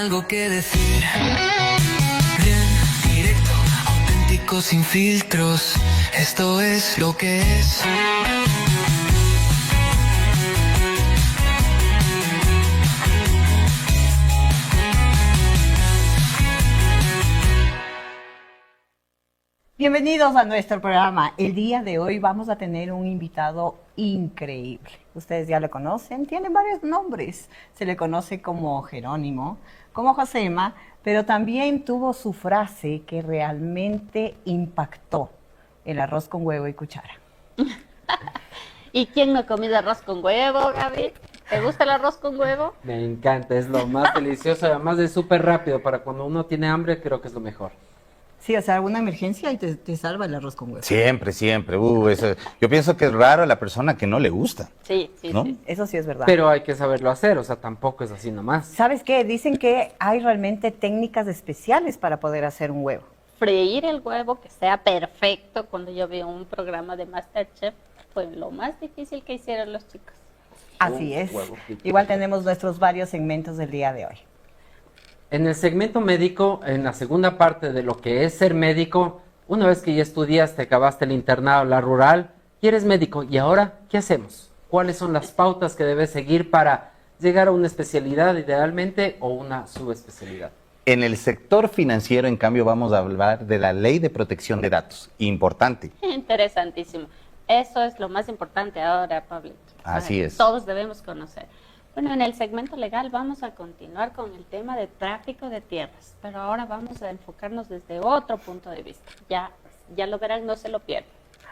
algo que decir. Bien, directo, auténtico, sin filtros. Esto es lo que es. Bienvenidos a nuestro programa. El día de hoy vamos a tener un invitado increíble. Ustedes ya lo conocen, tiene varios nombres. Se le conoce como Jerónimo, como Josema, pero también tuvo su frase que realmente impactó: el arroz con huevo y cuchara. ¿Y quién no ha comido arroz con huevo, Gaby? ¿Te gusta el arroz con huevo? Me encanta, es lo más delicioso, además es súper rápido, para cuando uno tiene hambre creo que es lo mejor. Sí, o sea, alguna emergencia y te salva el arroz con huevo. Siempre, siempre. Yo pienso que es raro a la persona que no le gusta. Sí, sí, ¿no? sí. Eso sí es verdad. Pero hay que saberlo hacer, o sea, tampoco es así nomás. ¿Sabes qué? Dicen que hay realmente técnicas especiales para poder hacer un huevo. Freír el huevo que sea perfecto. Cuando yo vi un programa de MasterChef, fue lo más difícil que hicieron los chicos. Así es. Huevo frito. Igual tenemos nuestros varios segmentos del día de hoy. En el segmento médico, en la segunda parte de lo que es ser médico, una vez que ya estudiaste, acabaste el internado, la rural, y eres médico, ¿y ahora qué hacemos? ¿Cuáles son las pautas que debes seguir para llegar a una especialidad idealmente o una subespecialidad? En el sector financiero, en cambio, vamos a hablar de la Ley de Protección de Datos. Importante. Interesantísimo. Eso es lo más importante ahora, Pablito. Así es. Todos debemos conocer. Bueno, en el segmento legal vamos a continuar con el tema de tráfico de tierras, pero ahora vamos a enfocarnos desde otro punto de vista. Ya lo verán, no se lo pierdan.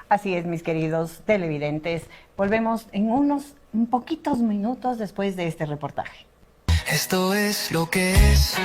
Así es, mis queridos televidentes. Volvemos en un poquitos minutos después de este reportaje. Esto es lo que es.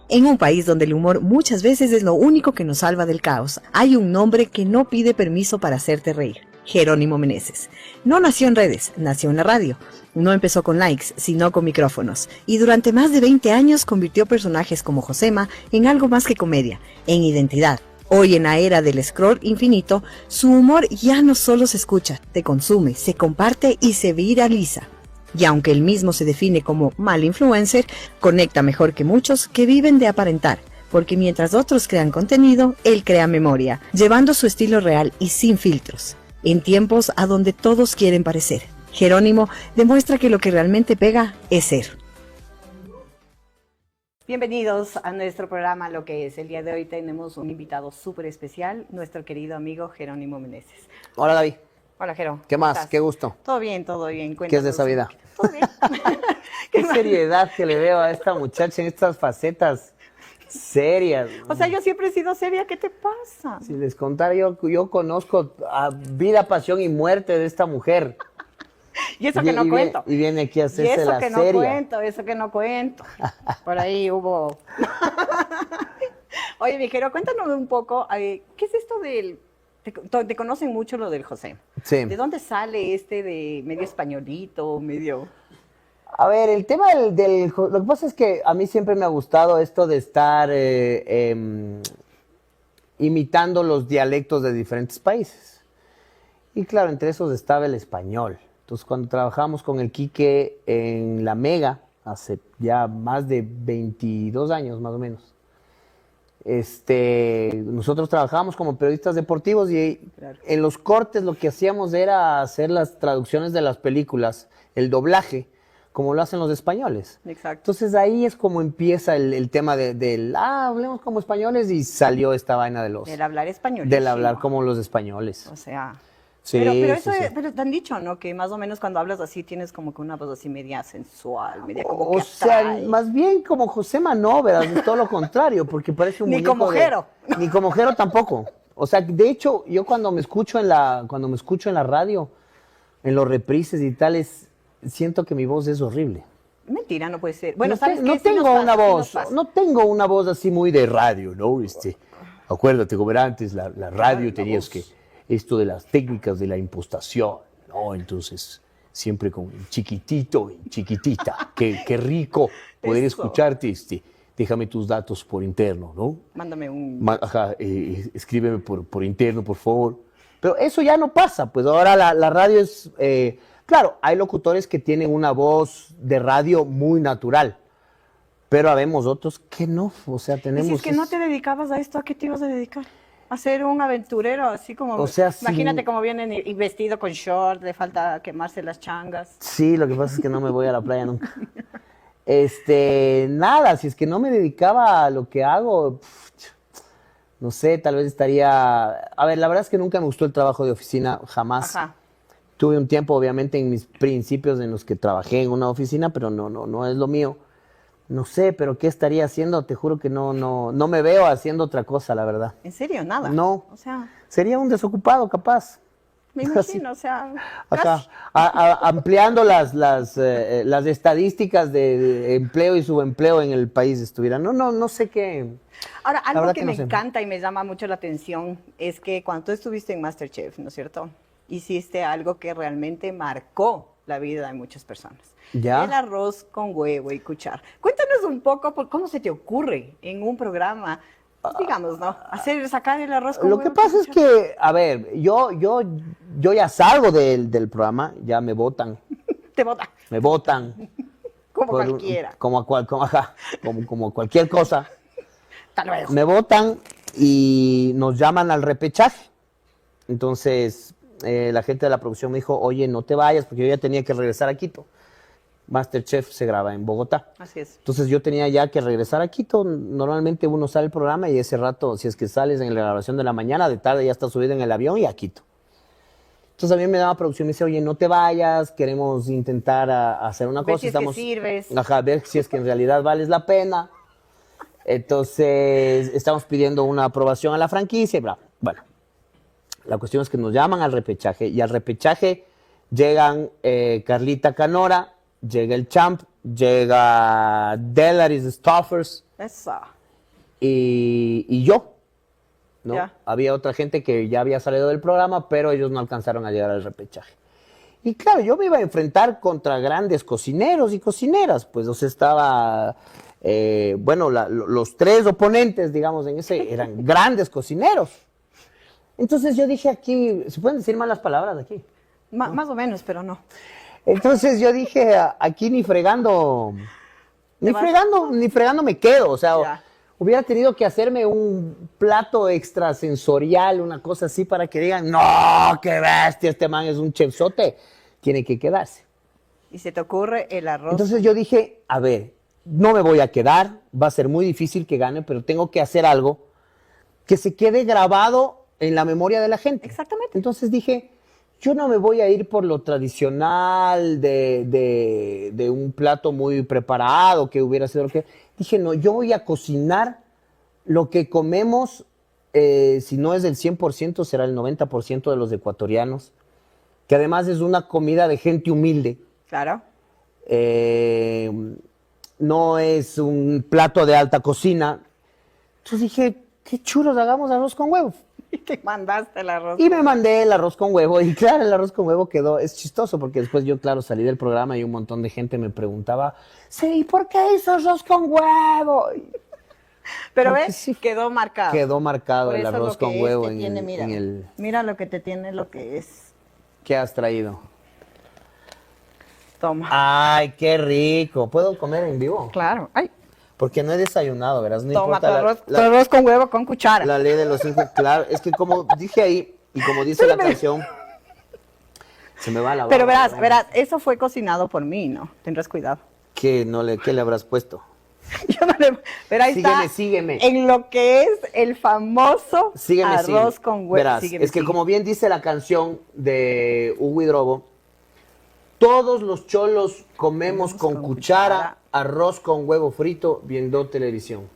En un país donde el humor muchas veces es lo único que nos salva del caos, hay un nombre que no pide permiso para hacerte reír: Jerónimo Meneses. No nació en redes, nació en la radio. No empezó con likes, sino con micrófonos. Y durante más de 20 años convirtió personajes como Josema en algo más que comedia, en identidad. Hoy, en la era del scroll infinito, su humor ya no solo se escucha, te consume, se comparte y se viraliza. Y aunque él mismo se define como mal influencer, conecta mejor que muchos que viven de aparentar, porque mientras otros crean contenido, él crea memoria, llevando su estilo real y sin filtros, en tiempos a donde todos quieren parecer. Jerónimo demuestra que lo que realmente pega es ser. Bienvenidos a nuestro programa Lo que es. El día de hoy tenemos un invitado súper especial, nuestro querido amigo Jerónimo Meneses. Hola, Gaby. Hola, Jero. ¿Qué más? ¿Estás? Qué gusto. Todo bien, todo bien. ¿Qué es de esa vida? Todo bien. Qué seriedad que le veo a esta muchacha en estas facetas serias. O sea, yo siempre he sido seria, ¿qué te pasa? Si les contara, yo conozco a vida, pasión y muerte de esta mujer. Y eso que no cuento. Y viene aquí a Y hacerse eso la que no seria. cuento, eso que no cuento. Por ahí hubo... Oye, mi Jero, cuéntanos un poco, ¿qué es esto del... Te conocen mucho lo del José. Sí. ¿De dónde sale este de medio españolito, medio...? A ver, el tema lo que pasa es que a mí siempre me ha gustado esto de estar imitando los dialectos de diferentes países. Y claro, entre esos estaba el español. Entonces, cuando trabajamos con el Quique en La Mega, hace ya más de 22 años más o menos, nosotros trabajábamos como periodistas deportivos y Claro. en los cortes lo que hacíamos era hacer las traducciones de las películas, el doblaje, como lo hacen los españoles. Exacto. Entonces ahí es como empieza el tema hablemos como españoles, y salió esta vaina Del hablar español. del hablar como los españoles. O sea... Sí, pero sí, eso sí. pero te han dicho, ¿no? Que más o menos cuando hablas así tienes como que una voz así media sensual, media como O que sea, atrae. más bien como Josema no, ¿verdad? Es todo lo contrario, porque parece un Ni muñeco como Jero. Ni como Jero tampoco. O sea, de hecho, yo cuando me escucho en la radio, en los reprises y tales, siento que mi voz es horrible. Mentira, no puede ser. Bueno, no, ¿sabes no qué? Sí tengo nos una pasa, sí voz, nos pasa. no tengo una voz así muy de radio, ¿no? Acuérdate, como era antes la radio, tenías que esto de las técnicas de la impostación, ¿no? Entonces, siempre con chiquitito y chiquitita, qué rico poder Eso. escucharte, déjame tus datos por interno, ¿no? Mándame un... Escríbeme por interno, por favor. Pero eso ya no pasa, pues ahora la radio es... Claro, hay locutores que tienen una voz de radio muy natural, pero habemos otros que no, o sea, Y tenemos... si es que no te dedicabas a esto, ¿a qué te ibas a dedicar? A ser un aventurero, así como... O sea, imagínate sin- cómo vienen y vestido con short, le falta quemarse las changas. Sí, lo que pasa es que no me voy a la playa nunca. Nada, si es que no me dedicaba a lo que hago, no sé, tal vez estaría... A ver, la verdad es que nunca me gustó el trabajo de oficina, jamás. Ajá. Tuve un tiempo, obviamente, en mis principios en los que trabajé en una oficina, pero no es lo mío. No sé, pero ¿qué estaría haciendo? Te juro que no me veo haciendo otra cosa, la verdad. ¿En serio? Nada. No. O sea, Sería un desocupado, capaz. me imagino, o sea... Acá, ampliando las estadísticas de empleo y subempleo en el país estuviera. No sé qué. Ahora, La algo verdad que que no me sé. encanta y me llama mucho la atención es que cuando tú estuviste en MasterChef, ¿no es cierto? Hiciste algo que realmente marcó la vida de muchas personas. ¿Ya? El arroz con huevo y cuchara. Cuéntanos un poco por cómo se te ocurre en un programa, digamos, ¿no? Sacar el arroz con Lo huevo. que pasa es que, a ver, yo ya salgo del programa, ya me votan. Te bota, Me votan. como por- cualquiera. Como cualquier cosa. Hasta luego. Me votan y nos llaman al repechaje. Entonces, la gente de la producción me dijo, oye, no te vayas, porque yo ya tenía que regresar a Quito. MasterChef se graba en Bogotá. Así es. Entonces yo tenía ya que regresar a Quito. Normalmente uno sale del programa y ese rato, si es que sales en la grabación de la mañana, de tarde ya está subido en el avión y a Quito. Entonces a mí me daba producción y me dice, oye, no te vayas, queremos intentar hacer una Ver cosa. si es que sirves. Ajá, ver si es que en realidad vales la pena. Entonces estamos pidiendo una aprobación a la franquicia y bla. Bueno, la cuestión es que nos llaman al repechaje y al repechaje llegan Carlita Canora, llega el Champ, llega Delaris Stoffers Eso. y yo. ¿No? Ya. Había otra gente que ya había salido del programa, pero ellos no alcanzaron a llegar al repechaje. Y claro, yo me iba a enfrentar contra grandes cocineros y cocineras, pues, o sea, estaba, los tres oponentes, digamos, en ese, eran grandes cocineros. Entonces yo dije aquí, ¿se pueden decir malas palabras aquí? Más o menos, pero no. Entonces yo dije, aquí ni fregando ¿Te vas? ni fregando me quedo, o sea, Ya. hubiera tenido que hacerme un plato extrasensorial, una cosa así para que digan, no, qué bestia, este man es un chefzote, tiene que quedarse. Y se te ocurre el arroz. Entonces yo dije, a ver, no me voy a quedar, va a ser muy difícil que gane, pero tengo que hacer algo que se quede grabado en la memoria de la gente. Exactamente. Entonces dije, yo no me voy a ir por lo tradicional de un plato muy preparado, que hubiera sido lo que... Dije, no, yo voy a cocinar lo que comemos, si no es del 100%, será el 90% de los ecuatorianos, que además es una comida de gente humilde. Claro. No es un plato de alta cocina. Entonces dije, qué chulos, hagamos arroz con huevo. Y te mandaste el arroz. Y me mandé el arroz con huevo. Y claro, el arroz con huevo quedó, es chistoso porque después yo, claro, salí del programa y un montón de gente me preguntaba, sí, ¿por qué hizo arroz con huevo? Pero porque ves, sí, quedó marcado. Quedó marcado Por el eso arroz lo que con es huevo te tiene, mira, en el... Mira lo que te tiene, lo que es. ¿Qué has traído? Toma. Ay, qué rico. ¿Puedo comer en vivo? Claro. Ay, Porque no he desayunado, verás. No toma tu importa arroz, tu arroz con huevo con cuchara. la ley de los 5. Claro, es que como dije ahí y como dice la canción, se me va la Pero baba, verás, eso fue cocinado por mí, ¿no? Tendrás cuidado. ¿Qué le habrás puesto? Yo no le- Pero ahí Sígueme, está. sígueme. En lo que es el famoso Sígueme, arroz sígueme. con huevo. Verás, Sígueme, es que sígueme. como bien dice la canción de Hugo Hidrobo, todos los cholos comemos con cuchara arroz con huevo frito viendo televisión.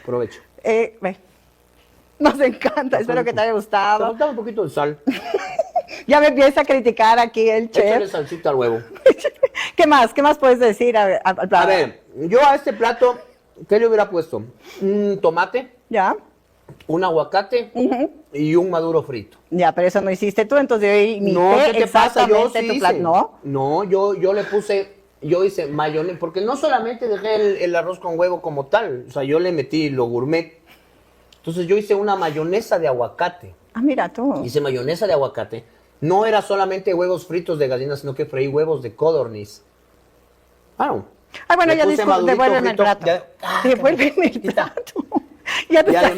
Provecho. Ve. Nos encanta, espero que te haya gustado. Dame un poquito de sal. Ya me empieza a criticar aquí el Échale chef. salsita al huevo. ¿Qué más? ¿Qué más puedes decir al plato? A ver, yo a este plato, ¿qué le hubiera puesto? Un tomate, Ya, un aguacate y un maduro frito. ya, pero eso no hiciste tú, entonces yo imité No, ¿qué te pasa? Yo exactamente sí tu hice. plato. ¿No? No, yo le puse, yo hice mayonesa, porque no solamente dejé el arroz con huevo como tal, o sea, yo le metí lo gourmet. Entonces yo hice una mayonesa de aguacate. Ah, mira tú. Hice mayonesa de aguacate No era solamente huevos fritos de gallina, sino que freí huevos de codorniz. Claro. Ay, bueno, Le ya puse madurito, devuelven el frito, plato. ya- Devuelven el plato. Ya te Y estás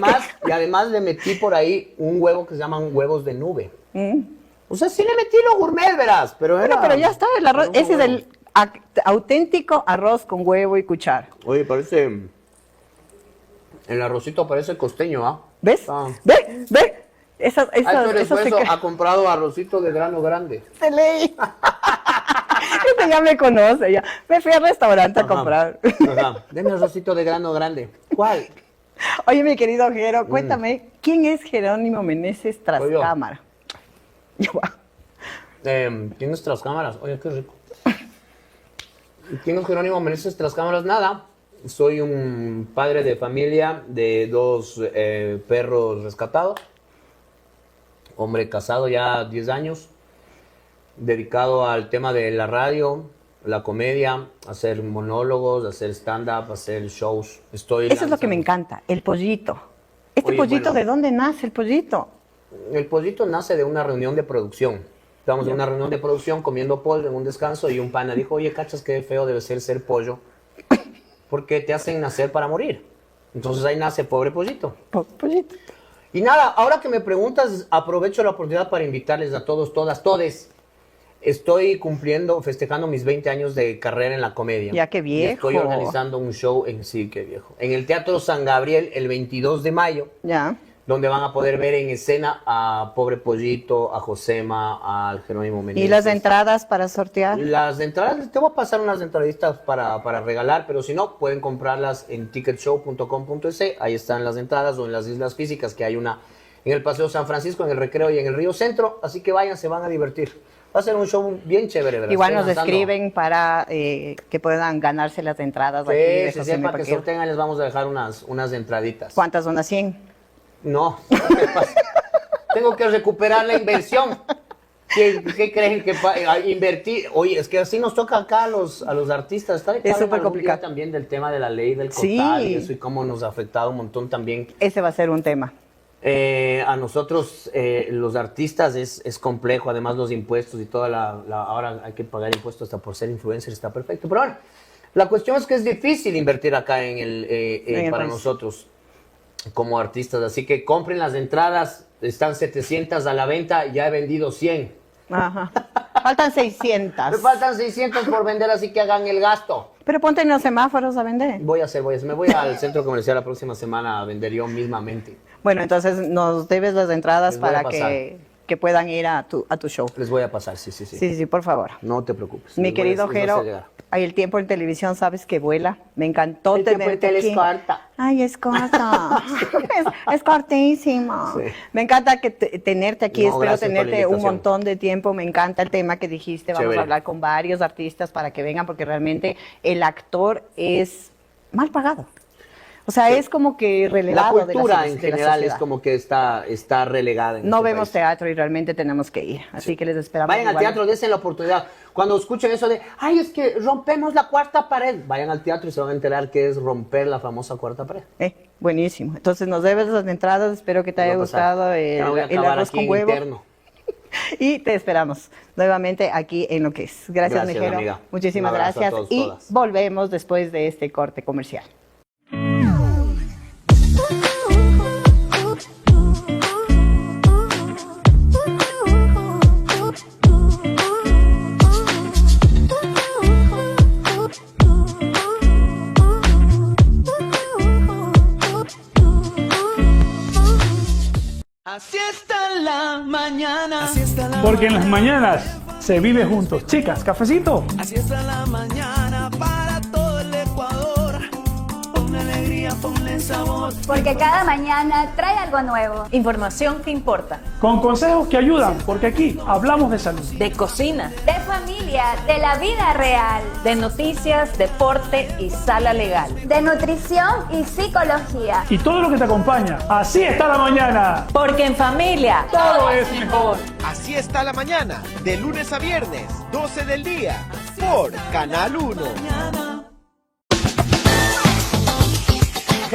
además le metí por ahí un huevo que se llaman huevos de nube. Mm. O sea, sí le metí lo gourmet, verás, pero Bueno, era... pero ya está, el arroz, era un ese es huevo. el auténtico arroz con huevo y cuchara. Oye, parece... El arrocito parece costeño, ¿ah? ¿Ves? Ah. ¿Ve? ¿Ve? Esas Héctor esas Esfuerzo ha comprado arrocito de grano grande. se lee. Este ya me conoce, ya. Me fui al restaurante a Ajá. comprar. Ajá. Deme arrocito de grano grande. ¿Cuál? Oye, mi querido Jero, cuéntame, ¿quién es Jerónimo Meneses tras Soy yo. cámara? Ya va. ¿Tienes tras cámaras? Oye, qué rico. ¿Quién es Jerónimo Meneses tras cámaras? Nada. Soy un padre de familia de 2 perros rescatados. Hombre casado ya 10 años. Dedicado al tema de la radio, la comedia, hacer monólogos, hacer stand-up, hacer shows. Eso es lo que me encanta, el pollito. ¿Este Oye, pollito bueno. de dónde nace el pollito? El pollito nace de una reunión de producción. Estábamos en una reunión de producción comiendo pollo en un descanso y un pana dijo, oye, cachas, qué feo debe ser pollo, porque te hacen nacer para morir. Entonces ahí nace pobre pollito. Pollito. Y nada, ahora que me preguntas, aprovecho la oportunidad para invitarles a todos, todas, todes. Estoy festejando mis 20 años de carrera en la comedia. Ya, qué Y viejo. estoy organizando un show sí, qué viejo. En el Teatro San Gabriel el 22 de mayo. Ya. Donde van a poder ver en escena a Pobre Pollito, a Josema, al Jerónimo Meneses. ¿Y las entradas para sortear? Las entradas, te voy a pasar unas entradistas para regalar, pero si no, pueden comprarlas en ticketshow.com.es. Ahí están las entradas, o en las islas físicas, que hay una en el Paseo San Francisco, en el Recreo y en el Río Centro. Así que vayan, se van a divertir. Va a ser un show bien chévere, ¿verdad? Igual nos Estoy lanzando- escriben para que puedan ganarse las entradas aquí Sí, de si José sepa que Paquero. sortean, les vamos a dejar unas entraditas. ¿Cuántas son? ¿A 100? No, ¿qué pasa? Tengo que recuperar la inversión. ¿Qué creen que invertir? Oye, es que así nos toca acá a los artistas. Es súper complicado. También del tema de la ley del Sí. cotal y eso, y cómo nos ha afectado un montón también. Ese va a ser un tema. A nosotros, los artistas, es complejo. Además, los impuestos y toda ahora hay que pagar impuestos hasta por ser influencer, está perfecto. Pero bueno, la cuestión es que es difícil invertir acá en el para país. nosotros como artistas. Así que compren las entradas, están 700 a la venta, ya he vendido 100. Ajá. Faltan 600. Me faltan 600 por vender, así que hagan el gasto. Pero ponte en los semáforos a vender. Voy a hacer, me voy al centro comercial la próxima semana a vender yo mismamente. Bueno, entonces nos debes las entradas Les voy a para que puedan ir a tu show. Les voy a pasar, sí. Sí, por favor. No te preocupes. Mi Les voy a- querido les voy a Jero, hacer llegar. hay el tiempo en televisión, sabes que vuela. Me encantó El tiempo en tenerte tele es aquí. corta. Ay, es corta. es cortísimo. Sí. Me encanta tenerte aquí. No, Espero gracias por la tenerte un invitación. montón de tiempo. Me encanta el tema que dijiste. Vamos Chévere. a hablar con varios artistas para que vengan, porque realmente el actor es mal pagado. O sea, es como que La relegado cultura de en la general sociedad. es como que está relegada. En No este vemos país. teatro y realmente tenemos que ir. Así que les esperamos. Vayan al igual. teatro, dense la oportunidad. Cuando escuchen eso de, ay, es que rompemos la cuarta pared, vayan al teatro y se van a enterar que es romper la famosa cuarta pared. Buenísimo. Entonces nos debes las entradas. Espero que te haya Va a pasar. gustado Ya voy a el acabar arroz aquí con en huevo. interno. Y te esperamos nuevamente aquí en Lo que es. Gracias, Gracias, Mijero. amiga. Muchísimas Un abrazo a gracias. todos, Y todas. volvemos después de este corte comercial. Así está la mañana. Porque en las mañanas se vive juntos. Chicas, cafecito. Así está la mañana para todo el Ecuador. Ponle alegría, ponle sabor. Porque cada mañana trae algo nuevo. Información que importa. Con consejos que ayudan, porque aquí hablamos de salud. De cocina, De familia, de la vida real. de noticias, deporte y sala legal. De nutrición y psicología. Y todo lo que te acompaña. Así está la mañana. Porque en familia Todo es mejor. Así está la mañana, de lunes a viernes, 12 del día, por Canal 1.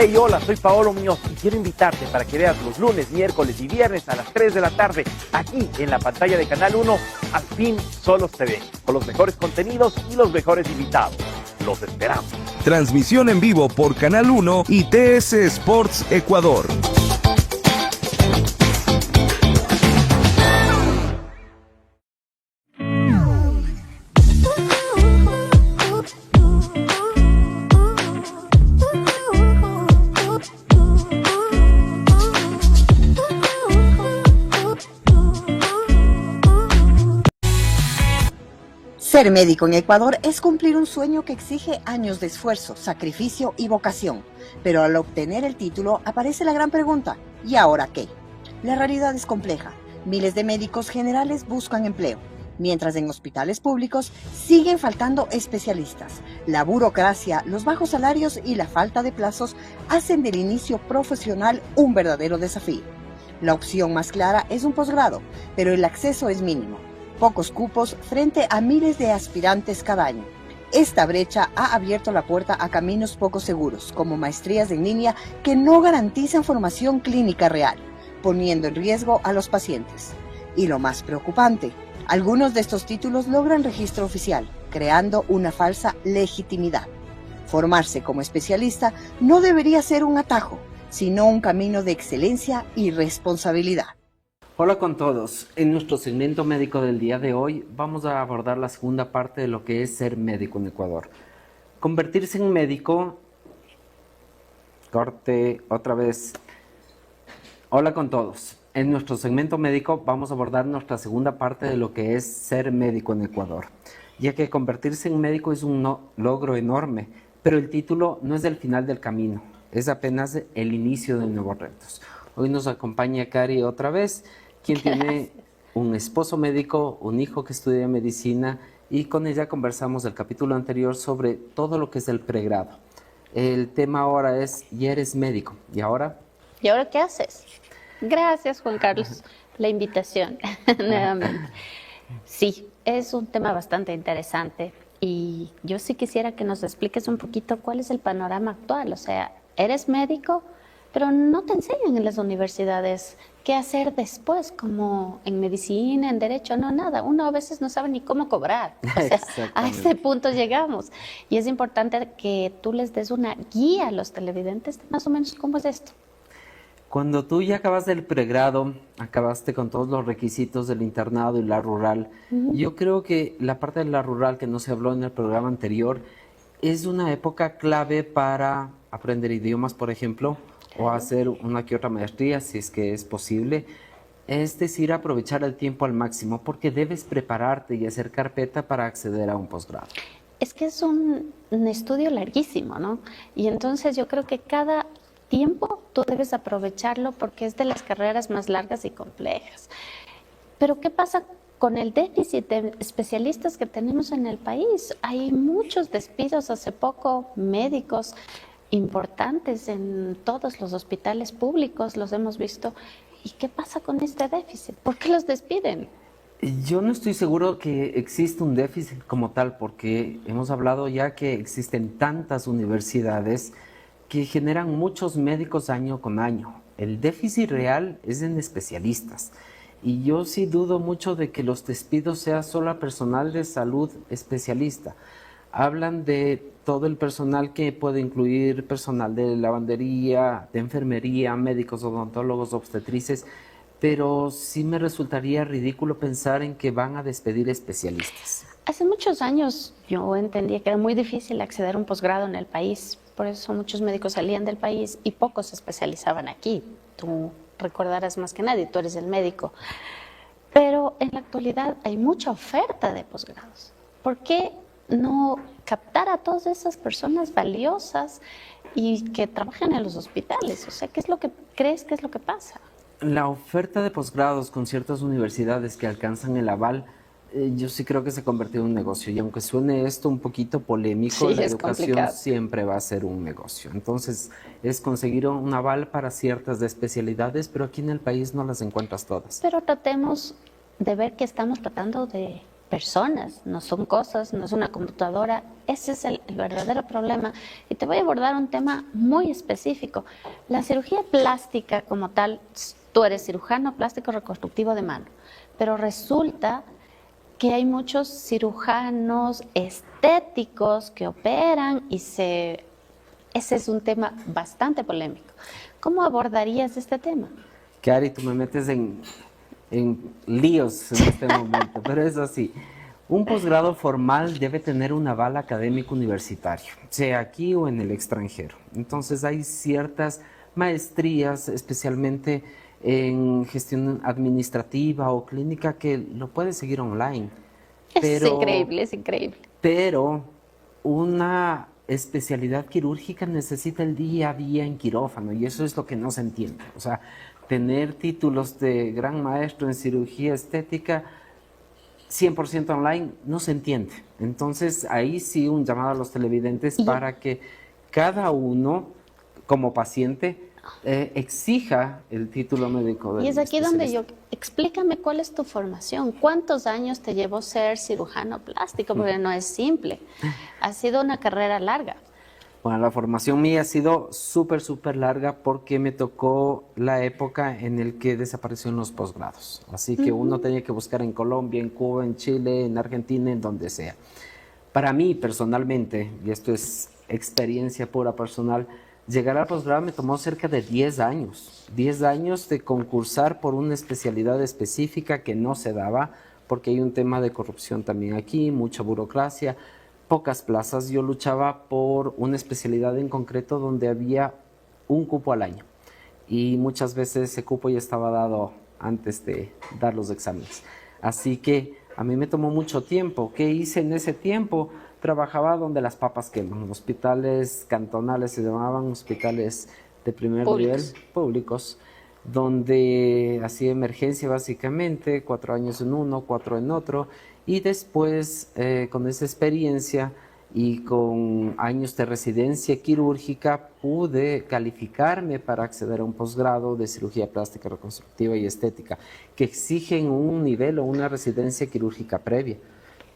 Hey, hola, soy Paolo Muñoz y quiero invitarte para que veas los lunes, miércoles y viernes a las 3 de la tarde aquí en la pantalla de Canal 1 Al fin Solos TV, con los mejores contenidos y los mejores invitados. Los esperamos. Transmisión en vivo por Canal 1 y TS Sports Ecuador. Ser médico en Ecuador es cumplir un sueño que exige años de esfuerzo, sacrificio y vocación. Pero al obtener el título aparece la gran pregunta, ¿y ahora qué? La realidad es compleja. Miles de médicos generales buscan empleo, mientras en hospitales públicos siguen faltando especialistas. La burocracia, los bajos salarios y la falta de plazos hacen del inicio profesional un verdadero desafío. La opción más clara es un posgrado, pero el acceso es mínimo. Pocos cupos frente a miles de aspirantes cada año. Esta brecha ha abierto la puerta a caminos poco seguros, como maestrías en línea que no garantizan formación clínica real, poniendo en riesgo a los pacientes. Y lo más preocupante, algunos de estos títulos logran registro oficial, creando una falsa legitimidad. Formarse como especialista no debería ser un atajo, sino un camino de excelencia y responsabilidad. Hola con todos. En nuestro segmento médico del día de hoy vamos a abordar la segunda parte de lo que es ser médico en Ecuador. Convertirse en médico... Corte otra vez. Hola con todos. En nuestro segmento médico vamos a abordar nuestra segunda parte de lo que es ser médico en Ecuador, ya que convertirse en médico es un logro enorme, pero el título no es el final del camino, es apenas el inicio de nuevos retos. Hoy nos acompaña Cari otra vez, quien tiene un esposo médico, un hijo que estudia medicina, y con ella conversamos el capítulo anterior sobre todo lo que es el pregrado. El tema ahora es, ya eres médico, ¿y ahora? ¿Y ahora qué haces? Gracias, Juan Carlos, la invitación nuevamente. Sí, es un tema bastante interesante y yo sí quisiera que nos expliques un poquito cuál es el panorama actual. O sea, eres médico, pero no te enseñan en las universidades qué hacer después, como en medicina, en derecho, no, nada. Uno a veces no sabe ni cómo cobrar. O sea, a ese punto llegamos. Y es importante que tú les des una guía a los televidentes de más o menos cómo es esto. Cuando tú ya acabaste el pregrado, acabaste con todos los requisitos del internado y la rural, yo creo que la parte de la rural que no se habló en el programa anterior es una época clave para aprender idiomas, por ejemplo, o hacer una que otra maestría, si es que es posible. Es decir, aprovechar el tiempo al máximo, porque debes prepararte y hacer carpeta para acceder a un posgrado. Es que es un estudio larguísimo, ¿no? Y entonces yo creo que cada tiempo tú debes aprovecharlo porque es de las carreras más largas y complejas. Pero ¿qué pasa con el déficit de especialistas que tenemos en el país? Hay muchos despidos hace poco, médicos importantes en todos los hospitales públicos, los hemos visto. ¿Y qué pasa con este déficit? ¿Por qué los despiden? Yo no estoy seguro que existe un déficit como tal, porque hemos hablado ya que existen tantas universidades que generan muchos médicos año con año. El déficit real es en especialistas. Y yo sí dudo mucho de que los despidos sean solo a personal de salud especialista. Hablan de todo el personal que puede incluir personal de lavandería, de enfermería, médicos, odontólogos, obstetrices, pero sí me resultaría ridículo pensar en que van a despedir especialistas. Hace muchos años yo entendía que era muy difícil acceder a un posgrado en el país, por eso muchos médicos salían del país y pocos se especializaban aquí. Tú recordarás más que nadie, tú eres el médico. Pero en la actualidad hay mucha oferta de posgrados. ¿Por qué no captar a todas esas personas valiosas y que trabajan en los hospitales? O sea, ¿qué es lo que crees que es lo que pasa? La oferta de posgrados con ciertas universidades que alcanzan el aval, yo sí creo que se convirtió en un negocio. Y aunque suene esto un poquito polémico, sí, la es educación complicado. siempre va a ser un negocio. Entonces, es conseguir un aval para ciertas especialidades, pero aquí en el país no las encuentras todas. Pero tratemos de ver que estamos tratando de personas, no son cosas, no es una computadora. Ese es el verdadero problema. Y te voy a abordar un tema muy específico. La cirugía plástica como tal, tú eres cirujano plástico reconstructivo de mano, pero resulta que hay muchos cirujanos estéticos que operan y ese es un tema bastante polémico. ¿Cómo abordarías este tema? Cari, tú me metes en líos en este momento, pero es así. Un posgrado formal debe tener un aval académico universitario, sea aquí o en el extranjero. Entonces hay ciertas maestrías, especialmente en gestión administrativa o clínica, que lo puedes seguir online. Es increíble, es increíble. Pero una especialidad quirúrgica necesita el día a día en quirófano y eso es lo que no se entiende. O sea, tener títulos de gran maestro en cirugía estética 100% online no se entiende. Entonces, ahí sí un llamado a los televidentes para que cada uno, como paciente, exija el título médico del Y es aquí donde especialista. explícame cuál es tu formación, cuántos años te llevó ser cirujano plástico, porque no es simple, ha sido una carrera larga. Bueno, la formación mía ha sido súper larga porque me tocó la época en el que desaparecieron los posgrados. Así que uno tenía que buscar en Colombia, en Cuba, en Chile, en Argentina, en donde sea. Para mí, personalmente, y esto es experiencia pura personal, llegar al posgrado me tomó cerca de 10 años. 10 años de concursar por una especialidad específica que no se daba, porque hay un tema de corrupción también aquí, mucha burocracia, pocas plazas. Yo luchaba por una especialidad en concreto donde había un cupo al año y muchas veces ese cupo ya estaba dado antes de dar los exámenes. Así que a mí me tomó mucho tiempo. ¿Qué hice en ese tiempo? Trabajaba donde las papas queman, hospitales cantonales se llamaban, hospitales de primer nivel, públicos, donde hacía emergencia básicamente, 4 años en uno, 4 en otro, y después con esa experiencia y con años de residencia quirúrgica pude calificarme para acceder a un posgrado de cirugía plástica reconstructiva y estética, que exigen un nivel o una residencia quirúrgica previa.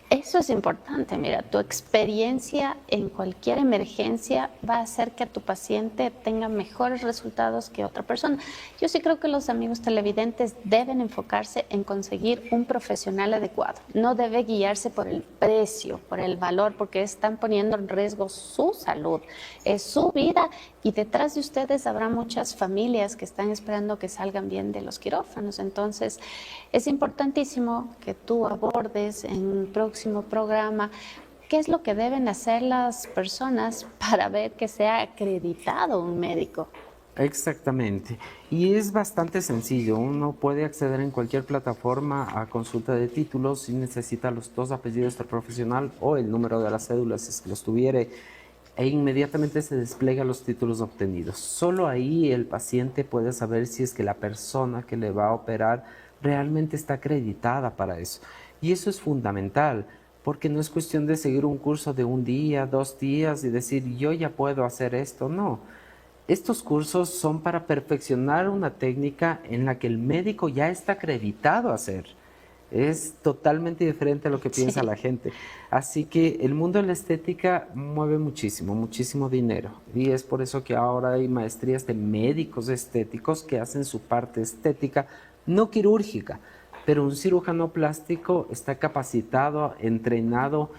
Eso es importante, mira, tu experiencia en cualquier emergencia va a hacer que tu paciente tenga mejores resultados que otra persona. Yo sí creo que los amigos televidentes deben enfocarse en conseguir un profesional adecuado. No debe guiarse por el precio, por el valor, porque están poniendo en riesgo su salud, su vida, y detrás de ustedes habrá muchas familias que están esperando que salgan bien de los quirófanos. Entonces, es importantísimo que tú abordes en un próximo programa qué es lo que deben hacer las personas para ver que sea acreditado un médico. Exactamente. Y es bastante sencillo. Uno puede acceder en cualquier plataforma a consulta de títulos y necesita los 2 apellidos del profesional o el número de las cédulas si es que los tuviere, e inmediatamente se despliega los títulos obtenidos. Solo ahí el paciente puede saber si es que la persona que le va a operar realmente está acreditada para eso. Y eso es fundamental, porque no es cuestión de seguir un curso de 1 día, 2 días y decir yo ya puedo hacer esto. No, estos cursos son para perfeccionar una técnica en la que el médico ya está acreditado a hacer. Es totalmente diferente a lo que piensa la gente. Así que el mundo de la estética mueve muchísimo dinero. Y es por eso que ahora hay maestrías de médicos estéticos que hacen su parte estética, no quirúrgica. Pero un cirujano plástico está capacitado, entrenado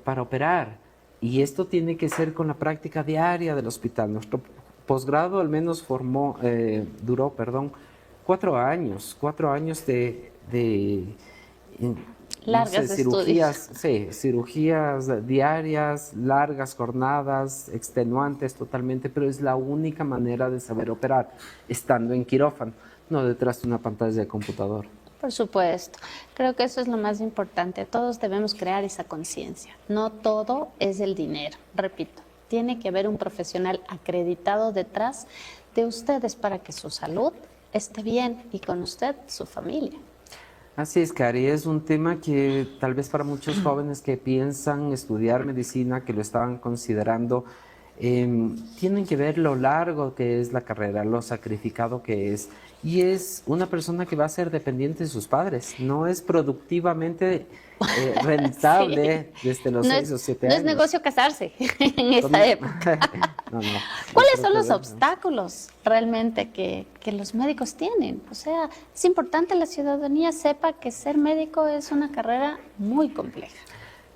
para operar. Y esto tiene que ser con la práctica diaria del hospital. Nuestro posgrado al menos duró 4 años. 4 años de largas cirugías, cirugías diarias, largas jornadas, extenuantes totalmente, pero es la única manera de saber operar, estando en quirófano, no detrás de una pantalla de computador. Por supuesto, creo que eso es lo más importante. Todos debemos crear esa conciencia. No todo es el dinero, repito. Tiene que haber un profesional acreditado detrás de ustedes para que su salud esté bien y con usted, su familia. Así es, Cari, es un tema que tal vez para muchos jóvenes que piensan estudiar medicina, que lo estaban considerando, tienen que ver lo largo que es la carrera, lo sacrificado que es y es una persona que va a ser dependiente de sus padres. No es productivamente rentable desde los 6 o 7 años. No es negocio casarse en esta época. No. ¿Cuáles son los obstáculos realmente que los médicos tienen? O sea, es importante que la ciudadanía sepa que ser médico es una carrera muy compleja.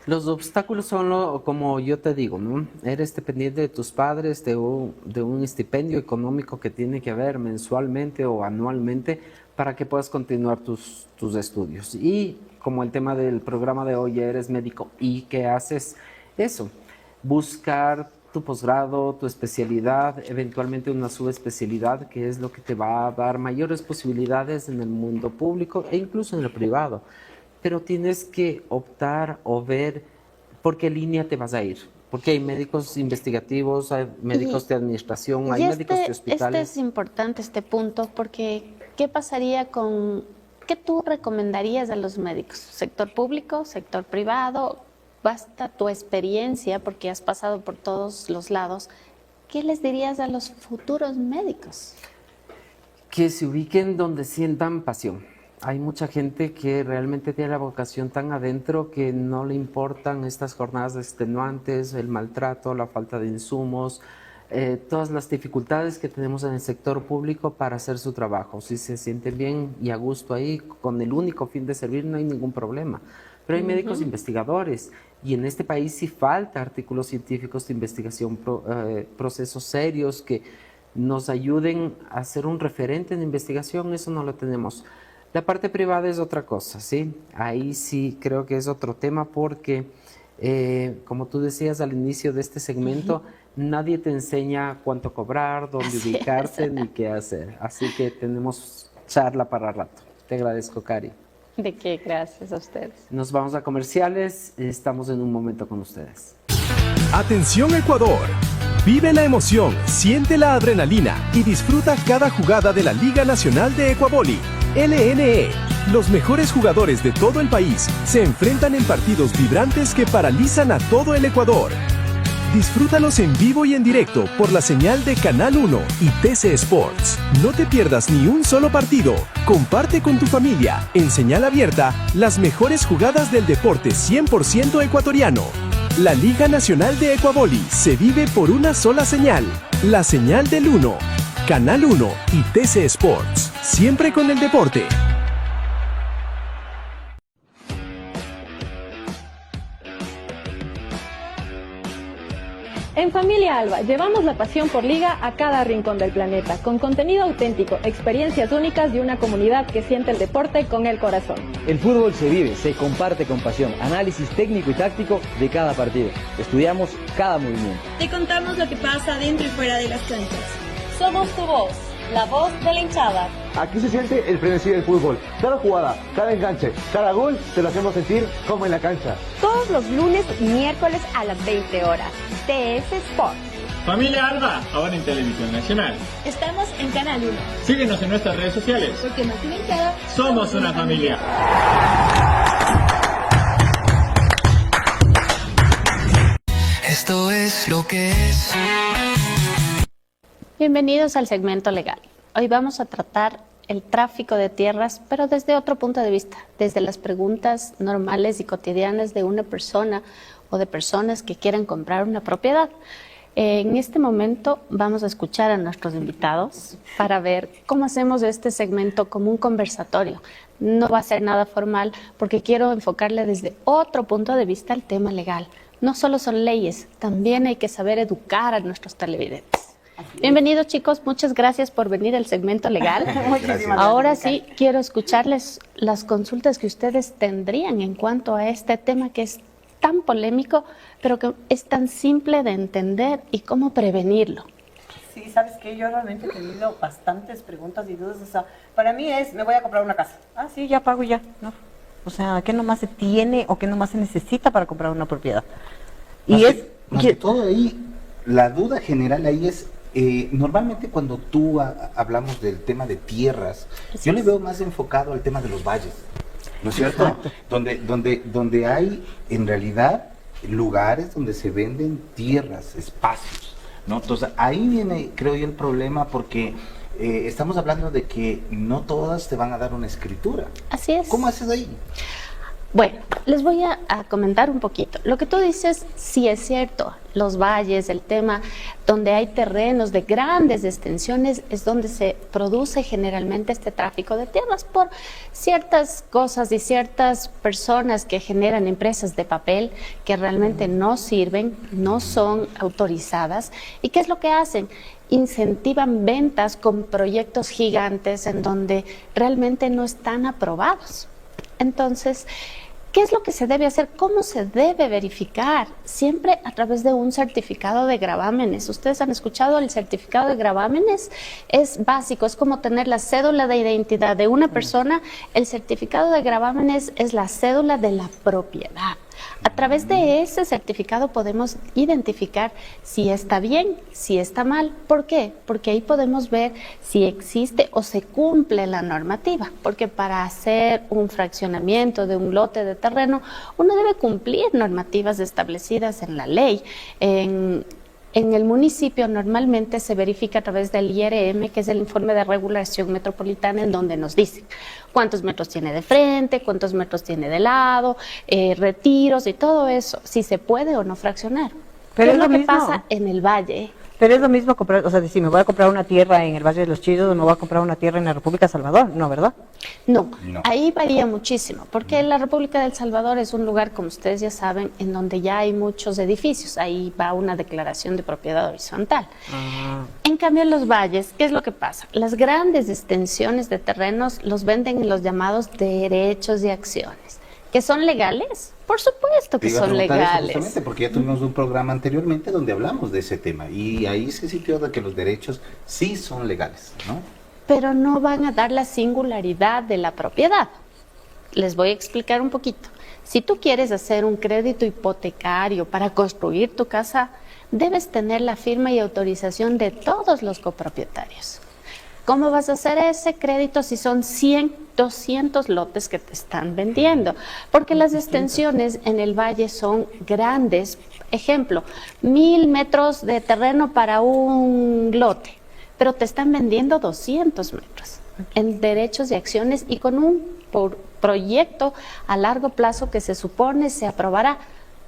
Los obstáculos son, como yo te digo, ¿no? Eres dependiente de tus padres, de un estipendio económico que tiene que haber mensualmente o anualmente para que puedas continuar tus estudios. Y como el tema del programa de hoy, eres médico, ¿y qué haces? Eso, buscar tu posgrado, tu especialidad, eventualmente una subespecialidad, que es lo que te va a dar mayores posibilidades en el mundo público e incluso en el privado. Pero tienes que optar o ver por qué línea te vas a ir. Porque hay médicos investigativos, hay médicos de administración, hay médicos de hospitales. Este es importante, este punto, porque ¿qué pasaría con... ¿Qué tú recomendarías a los médicos? ¿Sector público, sector privado? Basta tu experiencia, porque has pasado por todos los lados. ¿Qué les dirías a los futuros médicos? Que se ubiquen donde sientan pasión. Hay mucha gente que realmente tiene la vocación tan adentro que no le importan estas jornadas extenuantes, el maltrato, la falta de insumos, todas las dificultades que tenemos en el sector público para hacer su trabajo. Si se sienten bien y a gusto ahí, con el único fin de servir, no hay ningún problema. Pero hay médicos investigadores, y en este país sí falta artículos científicos de investigación, procesos serios que nos ayuden a ser un referente en investigación. Eso no lo tenemos. La parte privada es otra cosa, ¿sí? Ahí sí creo que es otro tema porque, como tú decías al inicio de este segmento, nadie te enseña cuánto cobrar, dónde ubicarse, ni qué hacer. Así que tenemos charla para rato. Te agradezco, Cari. ¿De qué? Gracias a ustedes. Nos vamos a comerciales. Estamos en un momento con ustedes. Atención, Ecuador. Vive la emoción, siente la adrenalina y disfruta cada jugada de la Liga Nacional de Ecuavoli. LNE. Los mejores jugadores de todo el país se enfrentan en partidos vibrantes que paralizan a todo el Ecuador. Disfrútalos en vivo y en directo por la señal de Canal 1 y TC Sports. No te pierdas ni un solo partido. Comparte con tu familia, en señal abierta, las mejores jugadas del deporte 100% ecuatoriano. La Liga Nacional de Ecuavoli se vive por una sola señal, la señal del 1. Canal 1 y TC Sports, siempre con el deporte. En Familia Alba, llevamos la pasión por Liga a cada rincón del planeta, con contenido auténtico, experiencias únicas y una comunidad que siente el deporte con el corazón. El fútbol se vive, se comparte con pasión, análisis técnico y táctico de cada partido. Estudiamos cada movimiento. Te contamos lo que pasa dentro y fuera de las canchas. Somos tu voz, la voz de la hinchada. Aquí se siente el frenesí del fútbol. Cada jugada, cada enganche, cada gol, te lo hacemos sentir como en la cancha. Todos los lunes y miércoles a las 20 horas. TS Sports. Familia Alba, ahora en Televisión Nacional. Estamos en Canal 1. Síguenos en nuestras redes sociales. Porque más que la hinchada, somos una familia. Esto es lo que es. Bienvenidos al segmento legal. Hoy vamos a tratar el tráfico de tierras, pero desde otro punto de vista, desde las preguntas normales y cotidianas de una persona o de personas que quieran comprar una propiedad. En este momento vamos a escuchar a nuestros invitados para ver cómo hacemos este segmento como un conversatorio. No va a ser nada formal porque quiero enfocarle desde otro punto de vista el tema legal. No solo son leyes, también hay que saber educar a nuestros televidentes. Bienvenidos, chicos, muchas gracias por venir al segmento legal. Ahora sí, quiero escucharles las consultas que ustedes tendrían en cuanto a este tema que es tan polémico, pero que es tan simple de entender y cómo prevenirlo. Sí, sabes que yo realmente he tenido bastantes preguntas y dudas. O sea, para mí es, me voy a comprar una casa. Ah, sí, ya pago ya, ¿no? O sea, ¿qué nomás se tiene o qué nomás se necesita para comprar una propiedad? Y más que todo ahí, la duda general ahí es, normalmente cuando tú hablamos del tema de tierras, yo le veo más enfocado al tema de los valles, ¿no es cierto? Donde hay en realidad lugares donde se venden tierras, espacios, ¿no? Entonces ahí viene, creo yo, el problema porque estamos hablando de que no todas te van a dar una escritura. Así es. ¿Cómo haces ahí? Bueno, les voy a comentar un poquito. Lo que tú dices sí es cierto. Los valles, el tema donde hay terrenos de grandes extensiones es donde se produce generalmente este tráfico de tierras por ciertas cosas y ciertas personas que generan empresas de papel que realmente no sirven, no son autorizadas. ¿Y qué es lo que hacen? Incentivan ventas con proyectos gigantes en donde realmente no están aprobados. Entonces, ¿qué es lo que se debe hacer? ¿Cómo se debe verificar? Siempre a través de un certificado de gravámenes. Ustedes han escuchado el certificado de gravámenes, es básico, es como tener la cédula de identidad de una persona. El certificado de gravámenes es la cédula de la propiedad. A través de ese certificado podemos identificar si está bien, si está mal. ¿Por qué? Porque ahí podemos ver si existe o se cumple la normativa. Porque para hacer un fraccionamiento de un lote de terreno, uno debe cumplir normativas establecidas en la ley. En el municipio normalmente se verifica a través del IRM, que es el Informe de Regulación Metropolitana, en donde nos dicen cuántos metros tiene de frente, cuántos metros tiene de lado, retiros y todo eso, si se puede o no fraccionar. Pero ¿Qué es es lo que mismo. pasa en el valle? Pero es lo mismo comprar, o sea, si me voy a comprar una tierra en el Valle de los Chillos o me voy a comprar una tierra en la República de Salvador, ¿no, verdad? No, ahí varía muchísimo, porque la República del Salvador es un lugar, como ustedes ya saben, en donde ya hay muchos edificios, ahí va una declaración de propiedad horizontal. En cambio, en los valles, ¿qué es lo que pasa? Las grandes extensiones de terrenos los venden en los llamados derechos de acciones, que son legales. Por supuesto que Te iba a son preguntar eso legales. justamente porque ya tuvimos un programa anteriormente donde hablamos de ese tema y ahí se sintió de que los derechos sí son legales, ¿no? Pero no van a dar la singularidad de la propiedad. Les voy a explicar un poquito. Si tú quieres hacer un crédito hipotecario para construir tu casa, debes tener la firma y autorización de todos los copropietarios. ¿Cómo vas a hacer ese crédito si son 100, 200 lotes que te están vendiendo? Porque las extensiones en el valle son grandes. Ejemplo, 1000 metros de terreno para un lote, pero te están vendiendo 200 metros en derechos y acciones y con un proyecto a largo plazo que se supone se aprobará.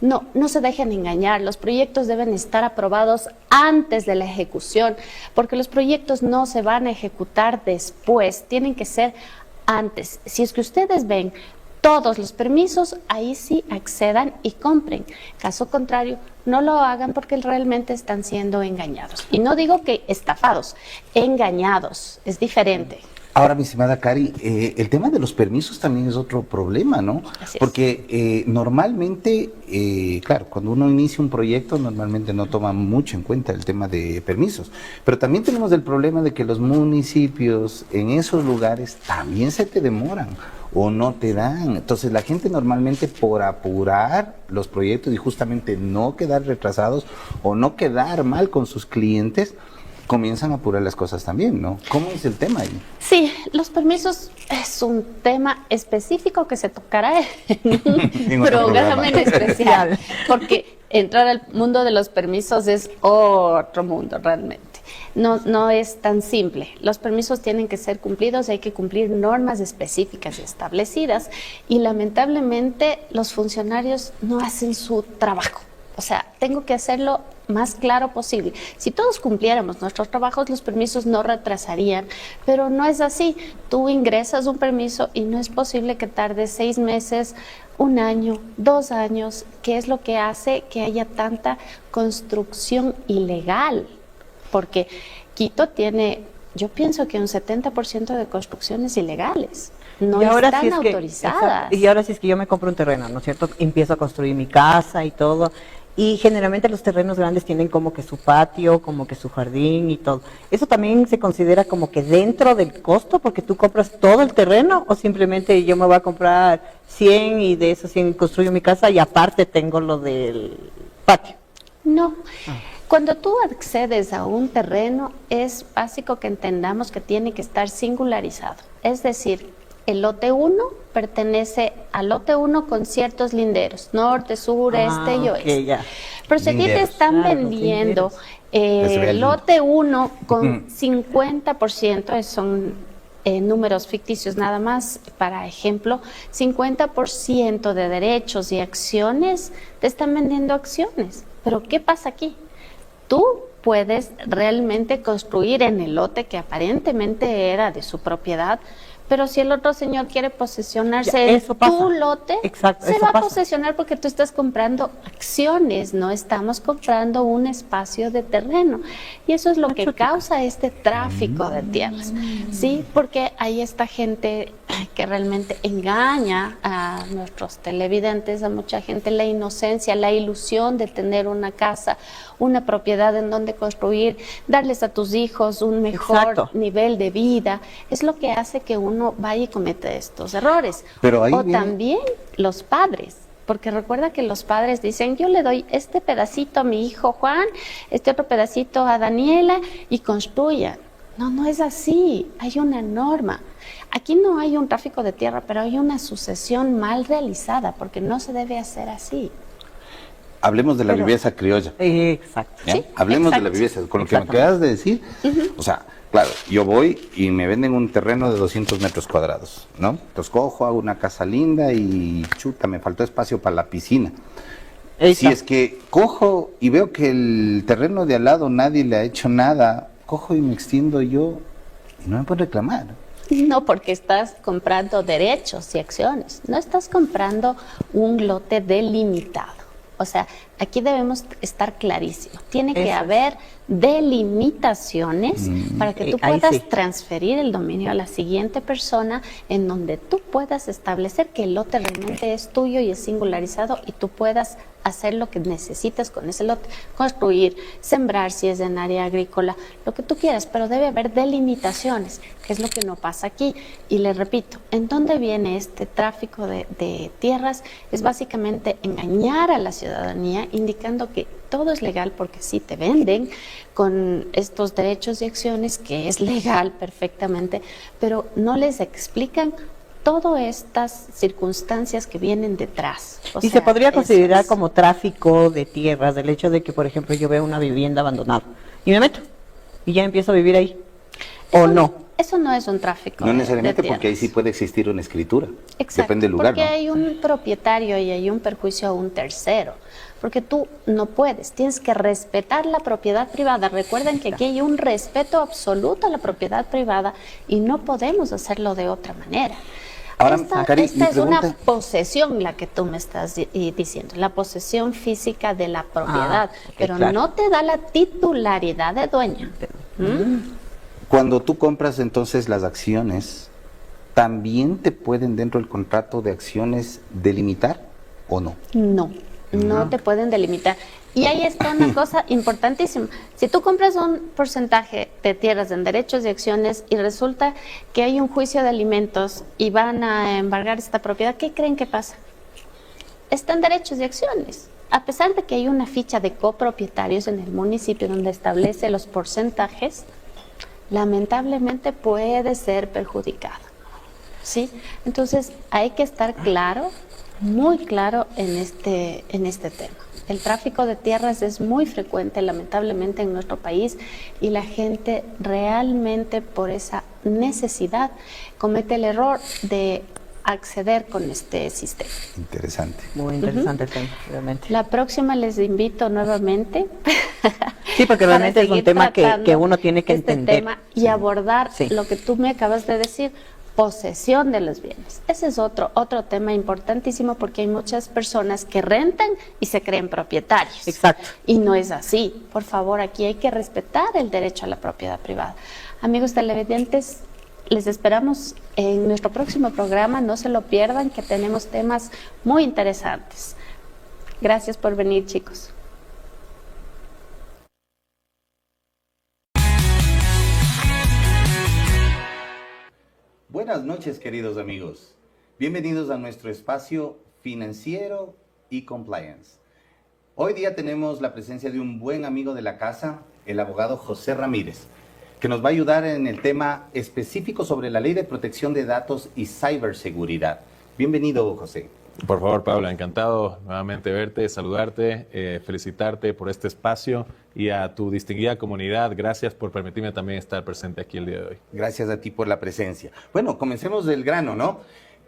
No se dejen engañar, los proyectos deben estar aprobados antes de la ejecución, porque los proyectos no se van a ejecutar después, tienen que ser antes. Si es que ustedes ven todos los permisos, ahí sí accedan y compren. Caso contrario, no lo hagan porque realmente están siendo engañados. Y no digo que estafados, engañados, es diferente. Ahora, mi estimada Cari, el tema de los permisos también es otro problema, ¿no? Porque normalmente, claro, cuando uno inicia un proyecto, normalmente no toma mucho en cuenta el tema de permisos. Pero también tenemos el problema de que los municipios en esos lugares también se te demoran o no te dan. Entonces, la gente normalmente por apurar los proyectos y justamente no quedar retrasados o no quedar mal con sus clientes, comienzan a apurar las cosas también, ¿no? ¿Cómo es el tema ahí? Sí, los permisos es un tema específico que se tocará en un programa en especial, porque entrar al mundo de los permisos es otro mundo realmente. No es tan simple. Los permisos tienen que ser cumplidos, hay que cumplir normas específicas y establecidas y lamentablemente los funcionarios no hacen su trabajo. O sea, tengo que hacerlo más claro posible. Si todos cumpliéramos nuestros trabajos, los permisos no retrasarían, pero no es así. Tú ingresas un permiso y no es posible que tarde 6 meses, 1 año, 2 años, que es lo que hace que haya tanta construcción ilegal. Porque Quito tiene, yo pienso que un 70% de construcciones ilegales. No están autorizadas. Y ahora si es que yo me compro un terreno, ¿no es cierto? Empiezo a construir mi casa y todo. Y generalmente los terrenos grandes tienen como que su patio, como que su jardín y todo. ¿Eso también se considera como que dentro del costo porque tú compras todo el terreno o simplemente yo me voy a comprar 100 y de esos 100 construyo mi casa y aparte tengo lo del patio? No. Cuando tú accedes a un terreno es básico que entendamos que tiene que estar singularizado. Es decir, el lote 1 pertenece al lote 1 con ciertos linderos, norte, sur, este y oeste. Ya. Pero si aquí te están vendiendo Lote 1 con 50%, son números ficticios nada más, para ejemplo, 50% de derechos y acciones, te están vendiendo acciones. Pero ¿qué pasa aquí? Tú puedes realmente construir en el lote que aparentemente era de su propiedad, pero si el otro señor quiere posesionarse de tu lote, se va a posesionar porque tú estás comprando acciones, no estamos comprando un espacio de terreno. Y eso es lo que causa este tráfico de tierras, ¿sí? Porque hay esta gente que realmente engaña a nuestros televidentes, a mucha gente, la inocencia, la ilusión de tener una casa, una propiedad en donde construir, darles a tus hijos un mejor nivel de vida, es lo que hace que uno vaya y comete estos errores. Pero ahí también los padres, porque recuerda que los padres dicen, yo le doy este pedacito a mi hijo Juan, este otro pedacito a Daniela y construyan. No, no es así, hay una norma. Aquí no hay un tráfico de tierra, pero hay una sucesión mal realizada, porque no se debe hacer así. Hablemos de la viveza criolla. Exacto. ¿Sí? Hablemos de la viveza. Con lo que me acabas de decir, o sea, claro, yo voy y me venden un terreno de 200 metros cuadrados, ¿no? Entonces cojo, hago una casa linda y chuta, me faltó espacio para la piscina. Si es que cojo y veo que el terreno de al lado nadie le ha hecho nada, cojo y me extiendo yo y no me pueden reclamar. No, porque estás comprando derechos y acciones, no estás comprando un lote delimitado. O sea, aquí debemos estar clarísimos. Tiene que haber delimitaciones para que tú puedas transferir el dominio a la siguiente persona, en donde tú puedas establecer que el lote realmente es tuyo y es singularizado y tú puedas hacer lo que necesitas con ese lote, construir, sembrar si es en área agrícola, lo que tú quieras, pero debe haber delimitaciones, que es lo que no pasa aquí. Y les repito, ¿en dónde viene este tráfico de tierras? Es básicamente engañar a la ciudadanía, indicando que todo es legal porque sí te venden con estos derechos y acciones, que es legal perfectamente, pero no les explican todas estas circunstancias que vienen detrás. Y se podría considerar como tráfico de tierras, el hecho de que, por ejemplo, yo veo una vivienda abandonada y me meto y ya empiezo a vivir ahí, ¿o no? Eso no es un tráfico. No necesariamente, de porque ahí sí puede existir una escritura. Exacto, depende del lugar, porque ¿no? hay un propietario y hay un perjuicio a un tercero. Porque tú no puedes, tienes que respetar la propiedad privada. Recuerden que aquí hay un respeto absoluto a la propiedad privada y no podemos hacerlo de otra manera. Ahora, Esta es una posesión la que tú me estás diciendo, la posesión física de la propiedad, pero no te da la titularidad de dueño. Cuando tú compras entonces las acciones, ¿también te pueden dentro del contrato de acciones delimitar o no? No te pueden delimitar. Y ahí está una cosa importantísima. Si tú compras un porcentaje de tierras en derechos y acciones y resulta que hay un juicio de alimentos y van a embargar esta propiedad, ¿qué creen que pasa? Está en derechos y acciones. A pesar de que hay una ficha de copropietarios en el municipio donde establece los porcentajes, lamentablemente puede ser perjudicado, ¿sí? Entonces hay que estar claro, muy claro en este tema. El tráfico de tierras es muy frecuente, lamentablemente, en nuestro país, y la gente realmente, por esa necesidad, comete el error de acceder con este sistema. Interesante. Muy interesante el tema, realmente. La próxima les invito nuevamente. Sí, porque realmente es un tema que uno tiene que entender. Tema y abordar lo que tú me acabas de decir, posesión de los bienes. Ese es otro tema importantísimo, porque hay muchas personas que rentan y se creen propietarios. Exacto. Y no es así. Por favor, aquí hay que respetar el derecho a la propiedad privada. Amigos televidentes, les esperamos en nuestro próximo programa. No se lo pierdan, que tenemos temas muy interesantes. Gracias por venir, chicos. Buenas noches, queridos amigos. Bienvenidos a nuestro espacio financiero y compliance. Hoy día tenemos la presencia de un buen amigo de la casa, el abogado José Ramírez, que nos va a ayudar en el tema específico sobre la Ley de Protección de Datos y Ciberseguridad. Bienvenido, José. Por favor, Paula, encantado nuevamente verte, saludarte, felicitarte por este espacio y a tu distinguida comunidad. Gracias por permitirme también estar presente aquí el día de hoy. Gracias a ti por la presencia. Bueno, comencemos del grano, ¿no?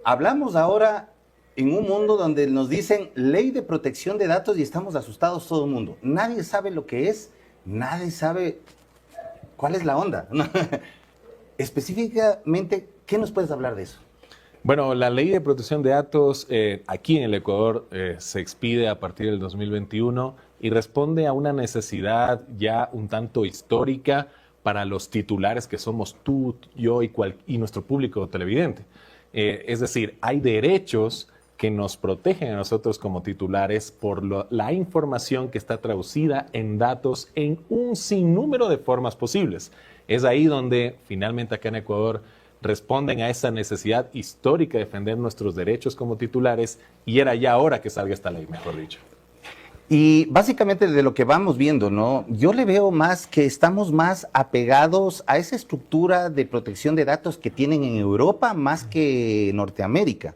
Hablamos ahora en un mundo donde nos dicen ley de protección de datos y estamos asustados todo el mundo. Nadie sabe lo que es, nadie sabe cuál es la onda. Específicamente, ¿qué nos puedes hablar de eso? Bueno, la ley de protección de datos aquí en el Ecuador se expide a partir del 2021 y responde a una necesidad ya un tanto histórica para los titulares que somos tú, yo y nuestro público televidente. Es decir, hay derechos que nos protegen a nosotros como titulares por la información que está traducida en datos en un sinnúmero de formas posibles. Es ahí donde finalmente acá en Ecuador responden a esa necesidad histórica de defender nuestros derechos como titulares y era ya hora que salga esta ley, mejor dicho. Y básicamente de lo que vamos viendo, ¿no? Yo le veo más que estamos más apegados a esa estructura de protección de datos que tienen en Europa más que Norteamérica.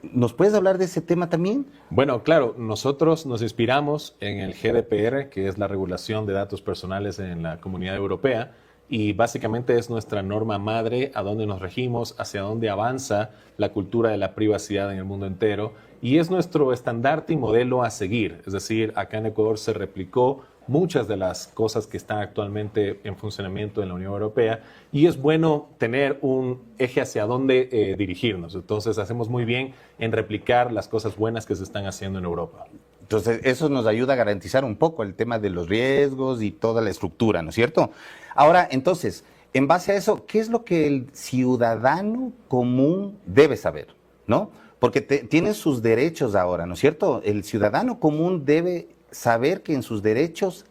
¿Nos puedes hablar de ese tema también? Bueno, claro, nosotros nos inspiramos en el GDPR, que es la regulación de datos personales en la Comunidad Europea, y básicamente es nuestra norma madre a donde nos regimos, hacia dónde avanza la cultura de la privacidad en el mundo entero, y es nuestro estandarte y modelo a seguir. Es decir, acá en Ecuador se replicó muchas de las cosas que están actualmente en funcionamiento en la Unión Europea, y es bueno tener un eje hacia dónde dirigirnos. Entonces hacemos muy bien en replicar las cosas buenas que se están haciendo en Europa. Entonces, eso nos ayuda a garantizar un poco el tema de los riesgos y toda la estructura, ¿no es cierto? Ahora, entonces, en base a eso, ¿qué es lo que el ciudadano común debe saber, no? Porque tiene sus derechos ahora, ¿no es cierto? El ciudadano común debe saber que en sus derechos,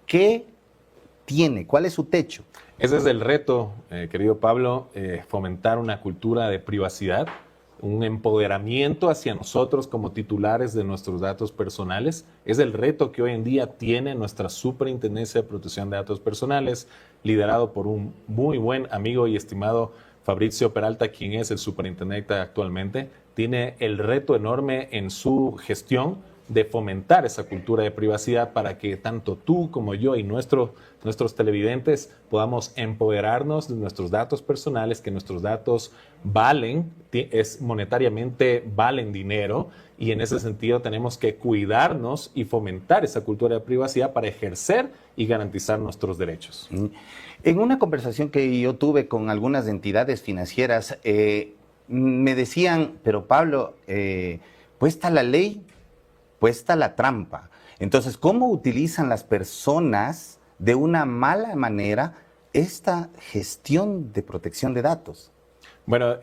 ¿qué tiene? ¿Cuál es su techo? Ese es el reto, querido Pablo, fomentar una cultura de privacidad, un empoderamiento hacia nosotros como titulares de nuestros datos personales. Es el reto que hoy en día tiene nuestra Superintendencia de Protección de Datos Personales, liderado por un muy buen amigo y estimado Fabricio Peralta, quien es el superintendente actualmente. Tiene el reto enorme en su gestión de fomentar esa cultura de privacidad para que tanto tú como yo y nuestros televidentes podamos empoderarnos de nuestros datos personales, que nuestros datos valen, monetariamente valen dinero, y en ese sentido tenemos que cuidarnos y fomentar esa cultura de privacidad para ejercer y garantizar nuestros derechos. En una conversación que yo tuve con algunas entidades financieras, me decían, pero Pablo, pues está la ley, pues está la trampa. Entonces, ¿cómo utilizan las personas de una mala manera esta gestión de protección de datos? Bueno,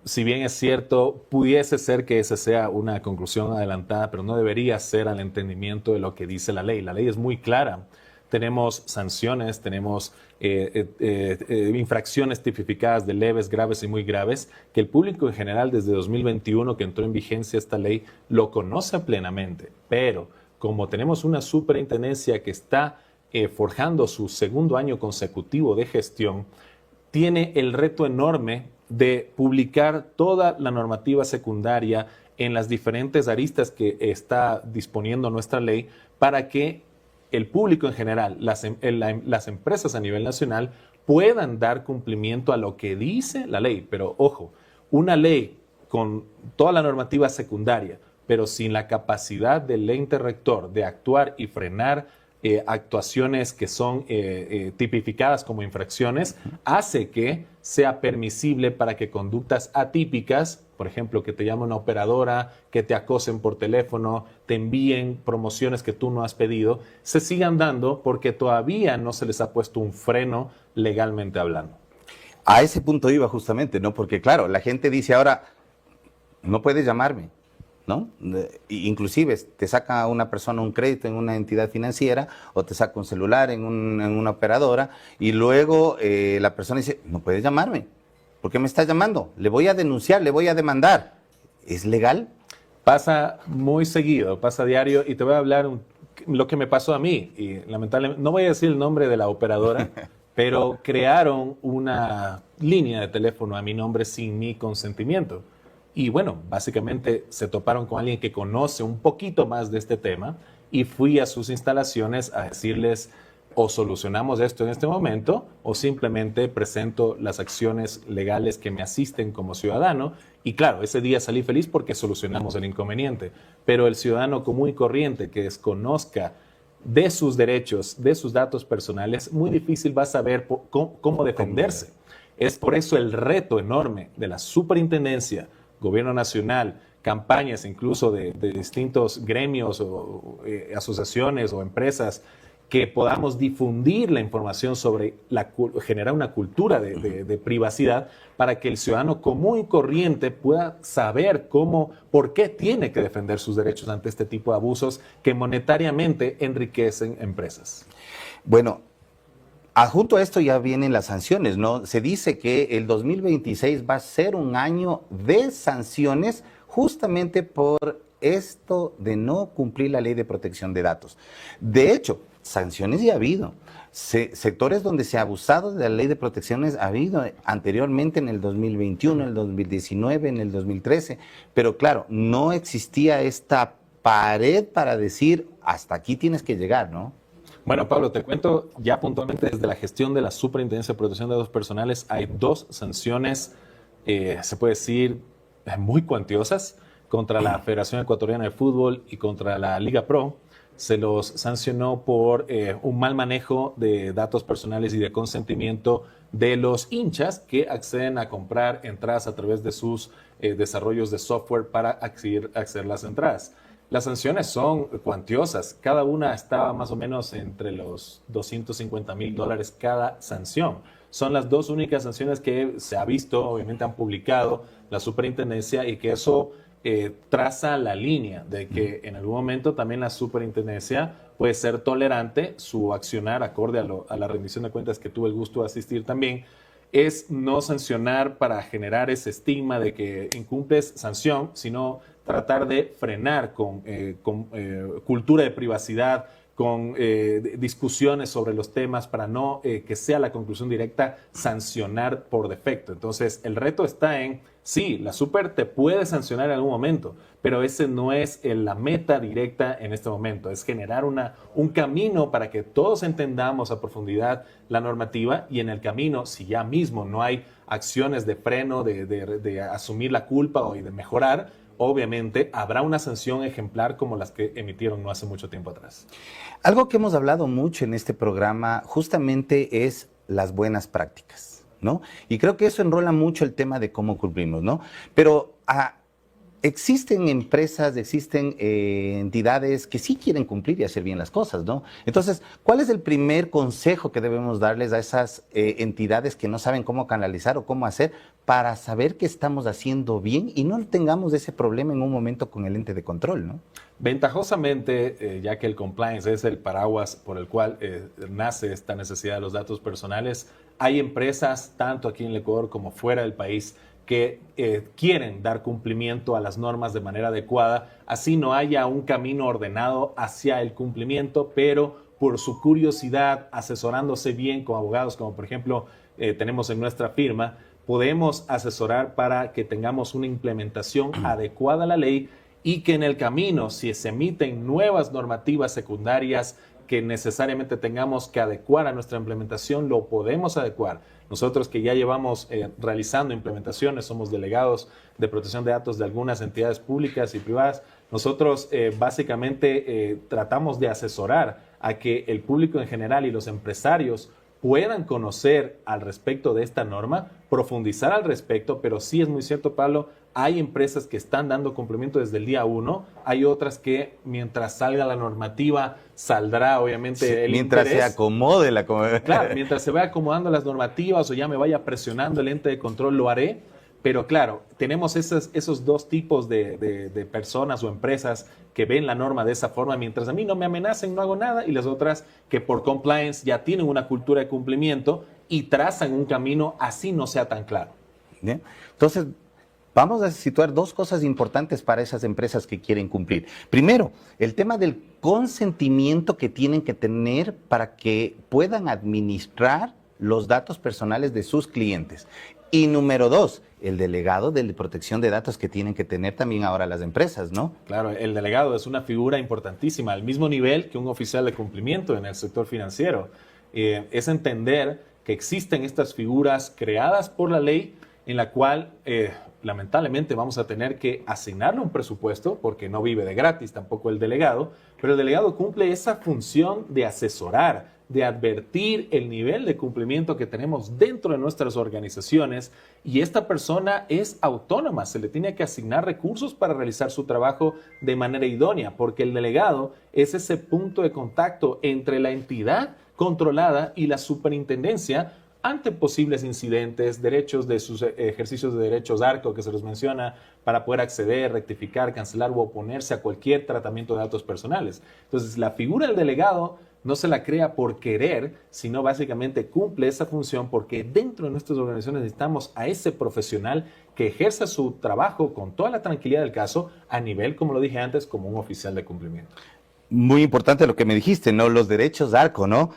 si bien es cierto, pudiese ser que esa sea una conclusión adelantada, pero no debería ser al entendimiento de lo que dice la ley. La ley es muy clara. Tenemos sanciones, tenemos infracciones tipificadas de leves, graves y muy graves, que el público en general desde 2021 que entró en vigencia esta ley lo conoce plenamente. Pero como tenemos una superintendencia que está forjando su segundo año consecutivo de gestión, tiene el reto enorme de publicar toda la normativa secundaria en las diferentes aristas que está disponiendo nuestra ley para que el público en general, las empresas a nivel nacional puedan dar cumplimiento a lo que dice la ley. Pero ojo, una ley con toda la normativa secundaria, pero sin la capacidad del ente rector de actuar y frenar actuaciones que son tipificadas como infracciones, hace que sea permisible para que conductas atípicas, por ejemplo, que te llame una operadora, que te acosen por teléfono, te envíen promociones que tú no has pedido, se sigan dando porque todavía no se les ha puesto un freno legalmente hablando. A ese punto iba justamente, ¿no? Porque claro, la gente dice ahora, no puedes llamarme, ¿no? Inclusive te saca una persona un crédito en una entidad financiera o te saca un celular en una operadora y luego la persona dice, no puedes llamarme. ¿Por qué me estás llamando? Le voy a denunciar, le voy a demandar. ¿Es legal? Pasa muy seguido, pasa diario, y te voy a hablar lo que me pasó a mí. Y lamentablemente, no voy a decir el nombre de la operadora, pero crearon una línea de teléfono a mi nombre sin mi consentimiento. Y bueno, básicamente se toparon con alguien que conoce un poquito más de este tema y fui a sus instalaciones a decirles o solucionamos esto en este momento o simplemente presento las acciones legales que me asisten como ciudadano. Y claro, ese día salí feliz porque solucionamos el inconveniente, pero el ciudadano común y corriente que desconozca de sus derechos, de sus datos personales, muy difícil va a saber cómo defenderse. Es por eso el reto enorme de la superintendencia, gobierno nacional, campañas incluso de distintos gremios o asociaciones o empresas, que podamos difundir la información sobre generar una cultura de privacidad para que el ciudadano común y corriente pueda saber por qué tiene que defender sus derechos ante este tipo de abusos que monetariamente enriquecen empresas. Bueno, adjunto a esto ya vienen las sanciones, ¿no? Se dice que el 2026 va a ser un año de sanciones justamente por esto de no cumplir la ley de protección de datos. De hecho, sanciones ya ha habido. Sectores donde se ha abusado de la ley de protecciones ha habido anteriormente en el 2021, en el 2019, en el 2013, pero claro, no existía esta pared para decir hasta aquí tienes que llegar, ¿no? Bueno, Pablo, te cuento ya puntualmente desde la gestión de la Superintendencia de Protección de Datos Personales hay 2 sanciones, se puede decir, muy cuantiosas contra la Federación Ecuatoriana de Fútbol y contra la Liga Pro. Se los sancionó por un mal manejo de datos personales y de consentimiento de los hinchas que acceden a comprar entradas a través de sus desarrollos de software para acceder a las entradas. Las sanciones son cuantiosas, cada una estaba más o menos entre los $250,000 cada sanción. Son las 2 únicas sanciones que se ha visto, obviamente han publicado la superintendencia y que eso traza la línea de que en algún momento también la superintendencia puede ser tolerante, su accionar acorde a la rendición de cuentas que tuve el gusto de asistir también, es no sancionar para generar ese estigma de que incumples sanción, sino tratar de frenar con cultura de privacidad, con discusiones sobre los temas para no que sea la conclusión directa sancionar por defecto. Entonces, el reto está en, sí, la Super te puede sancionar en algún momento, pero ese no es la meta directa en este momento. Es generar un camino para que todos entendamos a profundidad la normativa y en el camino, si ya mismo no hay acciones de freno, de asumir la culpa y de mejorar, obviamente habrá una sanción ejemplar como las que emitieron no hace mucho tiempo atrás. Algo que hemos hablado mucho en este programa justamente es las buenas prácticas, ¿no? Y creo que eso enrola mucho el tema de cómo cumplimos, ¿no? Pero existen empresas, existen entidades que sí quieren cumplir y hacer bien las cosas, ¿no? Entonces, ¿cuál es el primer consejo que debemos darles a esas entidades que no saben cómo canalizar o cómo hacer para saber que estamos haciendo bien y no tengamos ese problema en un momento con el ente de control, ¿no? Ventajosamente, ya que el compliance es el paraguas por el cual nace esta necesidad de los datos personales, hay empresas, tanto aquí en el Ecuador como fuera del país, que quieren dar cumplimiento a las normas de manera adecuada, así no haya un camino ordenado hacia el cumplimiento, pero por su curiosidad, asesorándose bien con abogados, como por ejemplo tenemos en nuestra firma, podemos asesorar para que tengamos una implementación adecuada a la ley y que en el camino, si se emiten nuevas normativas secundarias que necesariamente tengamos que adecuar a nuestra implementación, lo podemos adecuar. Nosotros que ya llevamos realizando implementaciones, somos delegados de protección de datos de algunas entidades públicas y privadas, nosotros básicamente tratamos de asesorar a que el público en general y los empresarios puedan conocer al respecto de esta norma, profundizar al respecto, pero sí es muy cierto, Pablo, hay empresas que están dando cumplimiento desde el día 1, hay otras que mientras salga la normativa saldrá obviamente el mientras interés. se acomode la... Claro, mientras se vaya acomodando las normativas o ya me vaya presionando el ente de control, lo haré. Pero claro, tenemos esos 2 tipos de personas o empresas que ven la norma de esa forma, mientras a mí no me amenacen, no hago nada, y las otras que por compliance ya tienen una cultura de cumplimiento y trazan un camino así no sea tan claro. Bien. Entonces, vamos a situar 2 cosas importantes para esas empresas que quieren cumplir. Primero, el tema del consentimiento que tienen que tener para que puedan administrar los datos personales de sus clientes. Y número 2, el delegado de protección de datos que tienen que tener también ahora las empresas, ¿no? Claro, el delegado es una figura importantísima, al mismo nivel que un oficial de cumplimiento en el sector financiero. Es entender que existen estas figuras creadas por la ley en la cual lamentablemente vamos a tener que asignarle un presupuesto porque no vive de gratis tampoco el delegado, pero el delegado cumple esa función de asesorar, de advertir el nivel de cumplimiento que tenemos dentro de nuestras organizaciones, y esta persona es autónoma, se le tiene que asignar recursos para realizar su trabajo de manera idónea, porque el delegado es ese punto de contacto entre la entidad controlada y la superintendencia ante posibles incidentes, derechos de sus ejercicios de derechos ARCO que se los menciona, para poder acceder, rectificar, cancelar o oponerse a cualquier tratamiento de datos personales. Entonces, la figura del delegado no se la crea por querer, sino básicamente cumple esa función porque dentro de nuestras organizaciones necesitamos a ese profesional que ejerza su trabajo con toda la tranquilidad del caso a nivel, como lo dije antes, como un oficial de cumplimiento. Muy importante lo que me dijiste, ¿no? Los derechos ARCO, ¿no?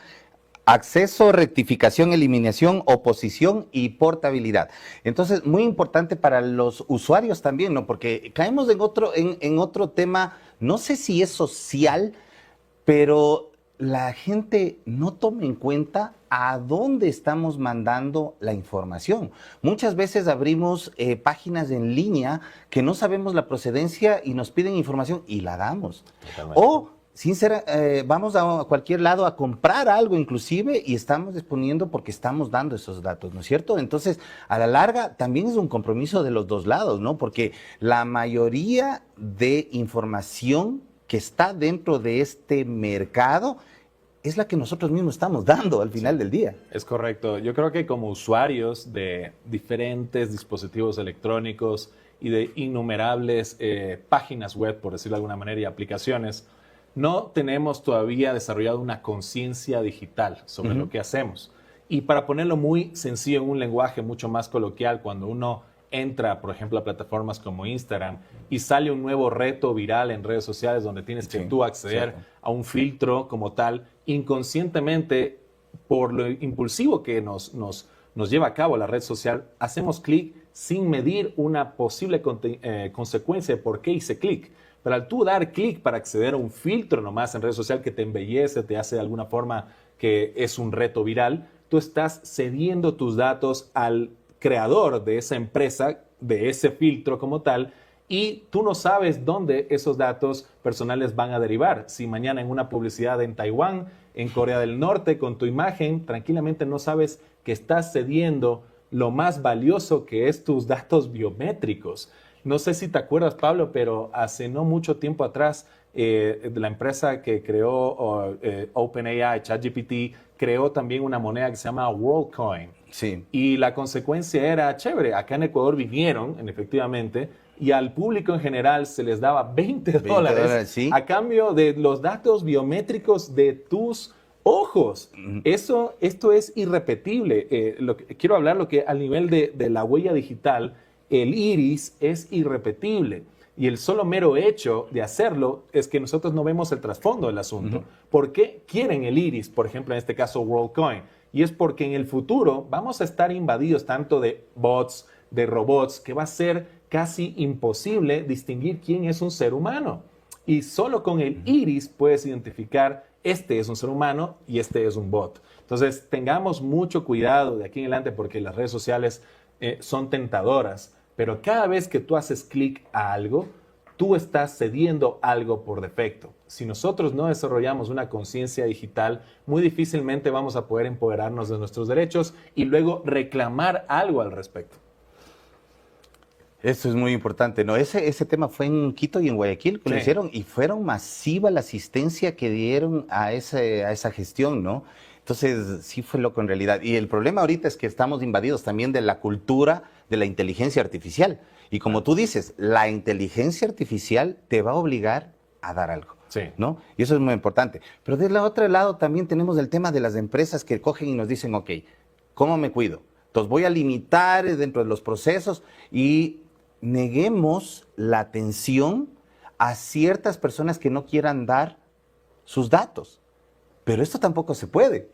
Acceso, rectificación, eliminación, oposición y portabilidad. Entonces, muy importante para los usuarios también, ¿no? Porque caemos en otro tema, no sé si es social, pero la gente no toma en cuenta a dónde estamos mandando la información. Muchas veces abrimos páginas en línea que no sabemos la procedencia y nos piden información y la damos. O vamos a cualquier lado a comprar algo inclusive y estamos exponiendo porque estamos dando esos datos, ¿no es cierto? Entonces, a la larga también es un compromiso de los dos lados, ¿no? Porque la mayoría de información que está dentro de este mercado es la que nosotros mismos estamos dando al final del día. Es correcto. Yo creo que como usuarios de diferentes dispositivos electrónicos y de innumerables páginas web, por decirlo de alguna manera, y aplicaciones, no tenemos todavía desarrollado una conciencia digital sobre lo que hacemos. Y para ponerlo muy sencillo en un lenguaje mucho más coloquial, cuando uno entra, por ejemplo, a plataformas como Instagram y sale un nuevo reto viral en redes sociales donde tienes que tú acceder a un filtro como tal, inconscientemente, por lo impulsivo que nos lleva a cabo la red social, hacemos clic sin medir una posible consecuencia de por qué hice clic. Pero al tú dar clic para acceder a un filtro nomás en red social que te embellece, te hace de alguna forma que es un reto viral, tú estás cediendo tus datos al creador de esa empresa, de ese filtro como tal, y tú no sabes dónde esos datos personales van a derivar. Si mañana en una publicidad en Taiwán, en Corea del Norte, con tu imagen, tranquilamente no sabes que estás cediendo lo más valioso que es tus datos biométricos. No sé si te acuerdas, Pablo, pero hace no mucho tiempo atrás, la empresa que creó OpenAI, ChatGPT, creó también una moneda que se llama WorldCoin. Sí. Y la consecuencia era chévere. Acá en Ecuador vinieron, efectivamente, y al público en general se les daba $20 ¿sí? a cambio de los datos biométricos de tus ojos. Esto es irrepetible. Quiero hablar lo que al nivel de la huella digital, el iris es irrepetible. Y el solo mero hecho de hacerlo es que nosotros no vemos el trasfondo del asunto. ¿Por qué quieren el iris? Por ejemplo, en este caso WorldCoin. Y es porque en el futuro vamos a estar invadidos tanto de bots, de robots, que va a ser casi imposible distinguir quién es un ser humano. Y solo con el iris puedes identificar este es un ser humano y este es un bot. Entonces, tengamos mucho cuidado de aquí en adelante porque las redes sociales son tentadoras. Pero cada vez que tú haces clic a algo, tú estás cediendo algo por defecto. Si nosotros no desarrollamos una conciencia digital, muy difícilmente vamos a poder empoderarnos de nuestros derechos y luego reclamar algo al respecto. Eso es muy importante, ¿no? Ese tema fue en Quito y en Guayaquil que lo hicieron y fueron masiva la asistencia que dieron a esa gestión, ¿no? Entonces, sí fue loco en realidad. Y el problema ahorita es que estamos invadidos también de la cultura de la inteligencia artificial. Y como tú dices, la inteligencia artificial te va a obligar a dar algo, ¿no? Y eso es muy importante. Pero del otro lado también tenemos el tema de las empresas que cogen y nos dicen, ok, ¿cómo me cuido? Entonces voy a limitar dentro de los procesos y neguemos la atención a ciertas personas que no quieran dar sus datos. Pero esto tampoco se puede.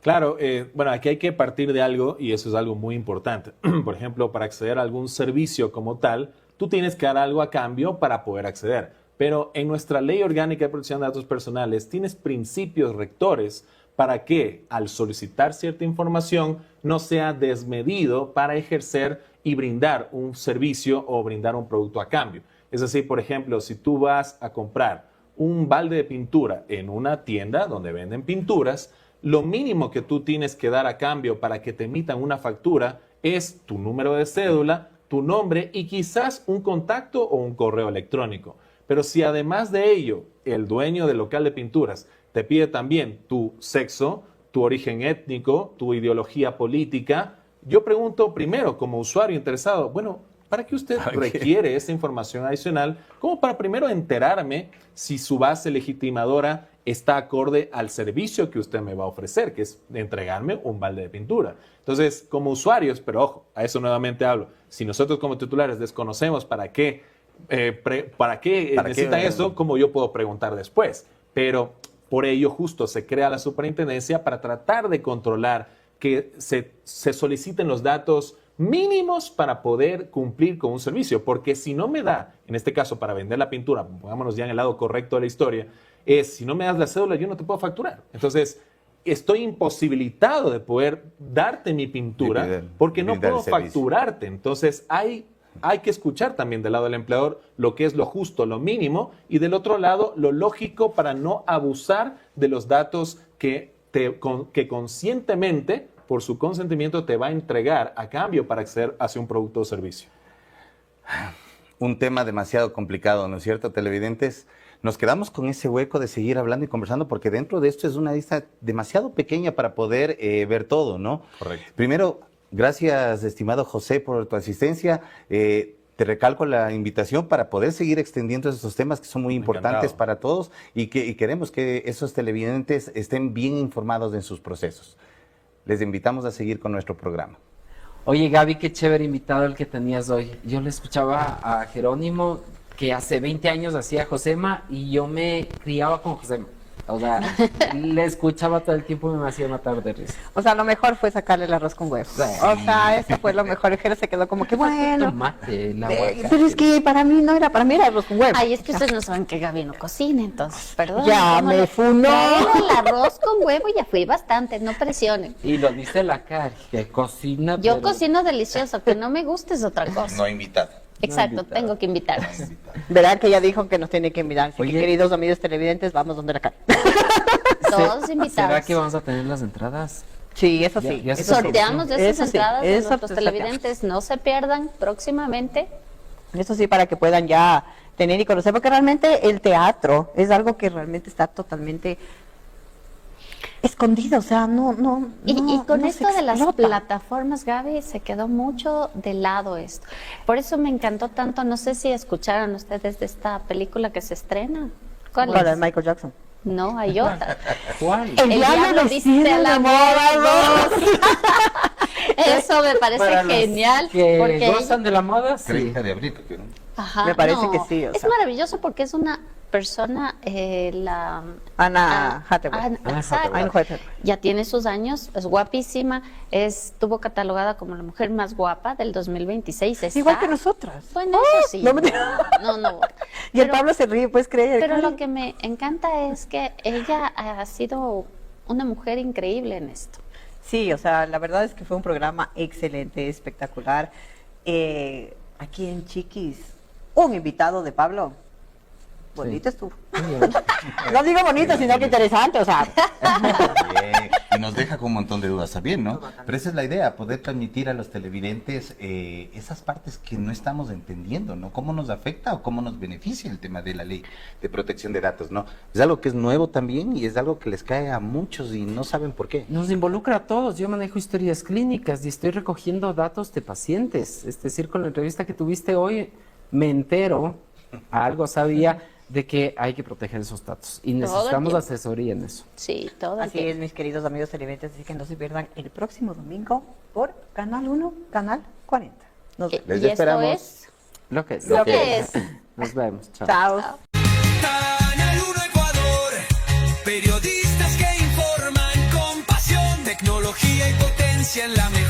Claro, bueno, aquí hay que partir de algo y eso es algo muy importante. Por ejemplo, para acceder a algún servicio como tal, tú tienes que dar algo a cambio para poder acceder. Pero en nuestra Ley Orgánica de Protección de Datos Personales tienes principios rectores para que al solicitar cierta información no sea desmedido para ejercer y brindar un servicio o brindar un producto a cambio. Es decir, por ejemplo, si tú vas a comprar un balde de pintura en una tienda donde venden pinturas, lo mínimo que tú tienes que dar a cambio para que te emitan una factura es tu número de cédula, tu nombre y quizás un contacto o un correo electrónico. Pero si además de ello, el dueño del local de pinturas te pide también tu sexo, tu origen étnico, tu ideología política, yo pregunto primero como usuario interesado, bueno, ¿para qué usted requiere esa información adicional? Como para primero enterarme si su base legitimadora está acorde al servicio que usted me va a ofrecer, que es entregarme un balde de pintura. Entonces, como usuarios, pero ojo, a eso nuevamente hablo, si nosotros como titulares desconocemos para qué necesitan eso, ¿cómo yo puedo preguntar después? Pero por ello justo se crea la superintendencia para tratar de controlar que se soliciten los datos mínimos para poder cumplir con un servicio, porque si no me da, en este caso para vender la pintura, pongámonos ya en el lado correcto de la historia, si no me das la cédula yo no te puedo facturar. Entonces, estoy imposibilitado de poder darte mi pintura porque no puedo facturarte. Entonces, hay que escuchar también del lado del empleador lo que es lo justo, lo mínimo, y del otro lado lo lógico para no abusar de los datos que conscientemente, por su consentimiento, te va a entregar a cambio para acceder hacia un producto o servicio. Un tema demasiado complicado, ¿no es cierto, televidentes? Nos quedamos con ese hueco de seguir hablando y conversando porque dentro de esto es una lista demasiado pequeña para poder ver todo, ¿no? Correcto. Primero, gracias, estimado José, por tu asistencia. Te recalco la invitación para poder seguir extendiendo estos temas que son muy importantes para todos y queremos que esos televidentes estén bien informados en sus procesos. Les invitamos a seguir con nuestro programa. Oye, Gaby, qué chévere invitado el que tenías hoy. Yo le escuchaba a Jerónimo, que hace 20 años hacía Josema, y yo me criaba con Josema. O sea, le escuchaba todo el tiempo y me hacía matar de risa. O sea, lo mejor fue sacarle el arroz con huevo. Sí. O sea, eso fue lo mejor. El Jero se quedó como que bueno. Tomate, el aguacate. Pero es que para mí no era, para mí era arroz con huevo. Ay, es que ustedes no saben que Gaby no cocina, entonces, perdón. Ya me funó. El arroz con huevo ya fui bastante, no presionen. Y lo dice la cara, que cocina. Yo cocino delicioso, que no me guste es otra cosa. No invitada. Exacto, tengo que invitarlos. Verán que ella dijo que nos tiene que invitar. Así Oye, que, queridos amigos televidentes, vamos donde la cara. Todos invitados. ¿Será que vamos a tener las entradas? Sí, eso sí. Ya sorteamos de esas entradas de eso nuestros televidentes. No se pierdan próximamente. Eso sí, para que puedan ya tener y conocer, porque realmente el teatro es algo que realmente está totalmente escondido, o sea, y con no esto se de las explota. plataformas, Gaby, se quedó mucho de lado esto. Por eso me encantó tanto, no sé si escucharon ustedes de esta película que se estrena. ¿Cuál Para es? Michael Jackson. No, hay otra. ¿Cuál? El diablo viste a la moda 2. Eso me parece Para los genial. que porque gozan de la moda, sí. 30 de abril, ¿no? Ajá, Me parece no, que sí, o es sea. maravilloso porque es una persona, Anna Hathaway. Exacto. Anne Hathaway. Ya tiene sus años, es guapísima, estuvo catalogada como la mujer más guapa del 2026. Está. Igual que nosotras. Bueno, eso sí. No me- No. Y el Pablo se ríe, ¿puedes creer? Pero lo que me encanta es que ella ha sido una mujer increíble en esto. Sí, o sea, la verdad es que fue un programa excelente, espectacular. Aquí en Chiquis, un invitado de Pablo. Bonito estuvo. No digo bonito, sino que interesante, o sea. Bien, y nos deja con un montón de dudas también, ¿no? Pero esa es la idea, poder transmitir a los televidentes esas partes que no estamos entendiendo, ¿no? Cómo nos afecta o cómo nos beneficia el tema de la ley de protección de datos, ¿no? Es algo que es nuevo también y es algo que les cae a muchos y no saben por qué. Nos involucra a todos. Yo manejo historias clínicas y estoy recogiendo datos de pacientes. Es decir, con la entrevista que tuviste hoy, me entero, algo sabía, de que hay que proteger esos datos y necesitamos asesoría en eso. Sí, todo. Así es, mis queridos amigos televidentes, así que no se pierdan el próximo domingo por Canal 1, Canal 40. Nos vemos. Les y esperamos. esto es Lo que es. lo que es. Nos vemos. Chao. Chao. Canal 1 Ecuador, periodistas que informan con pasión. noticia en la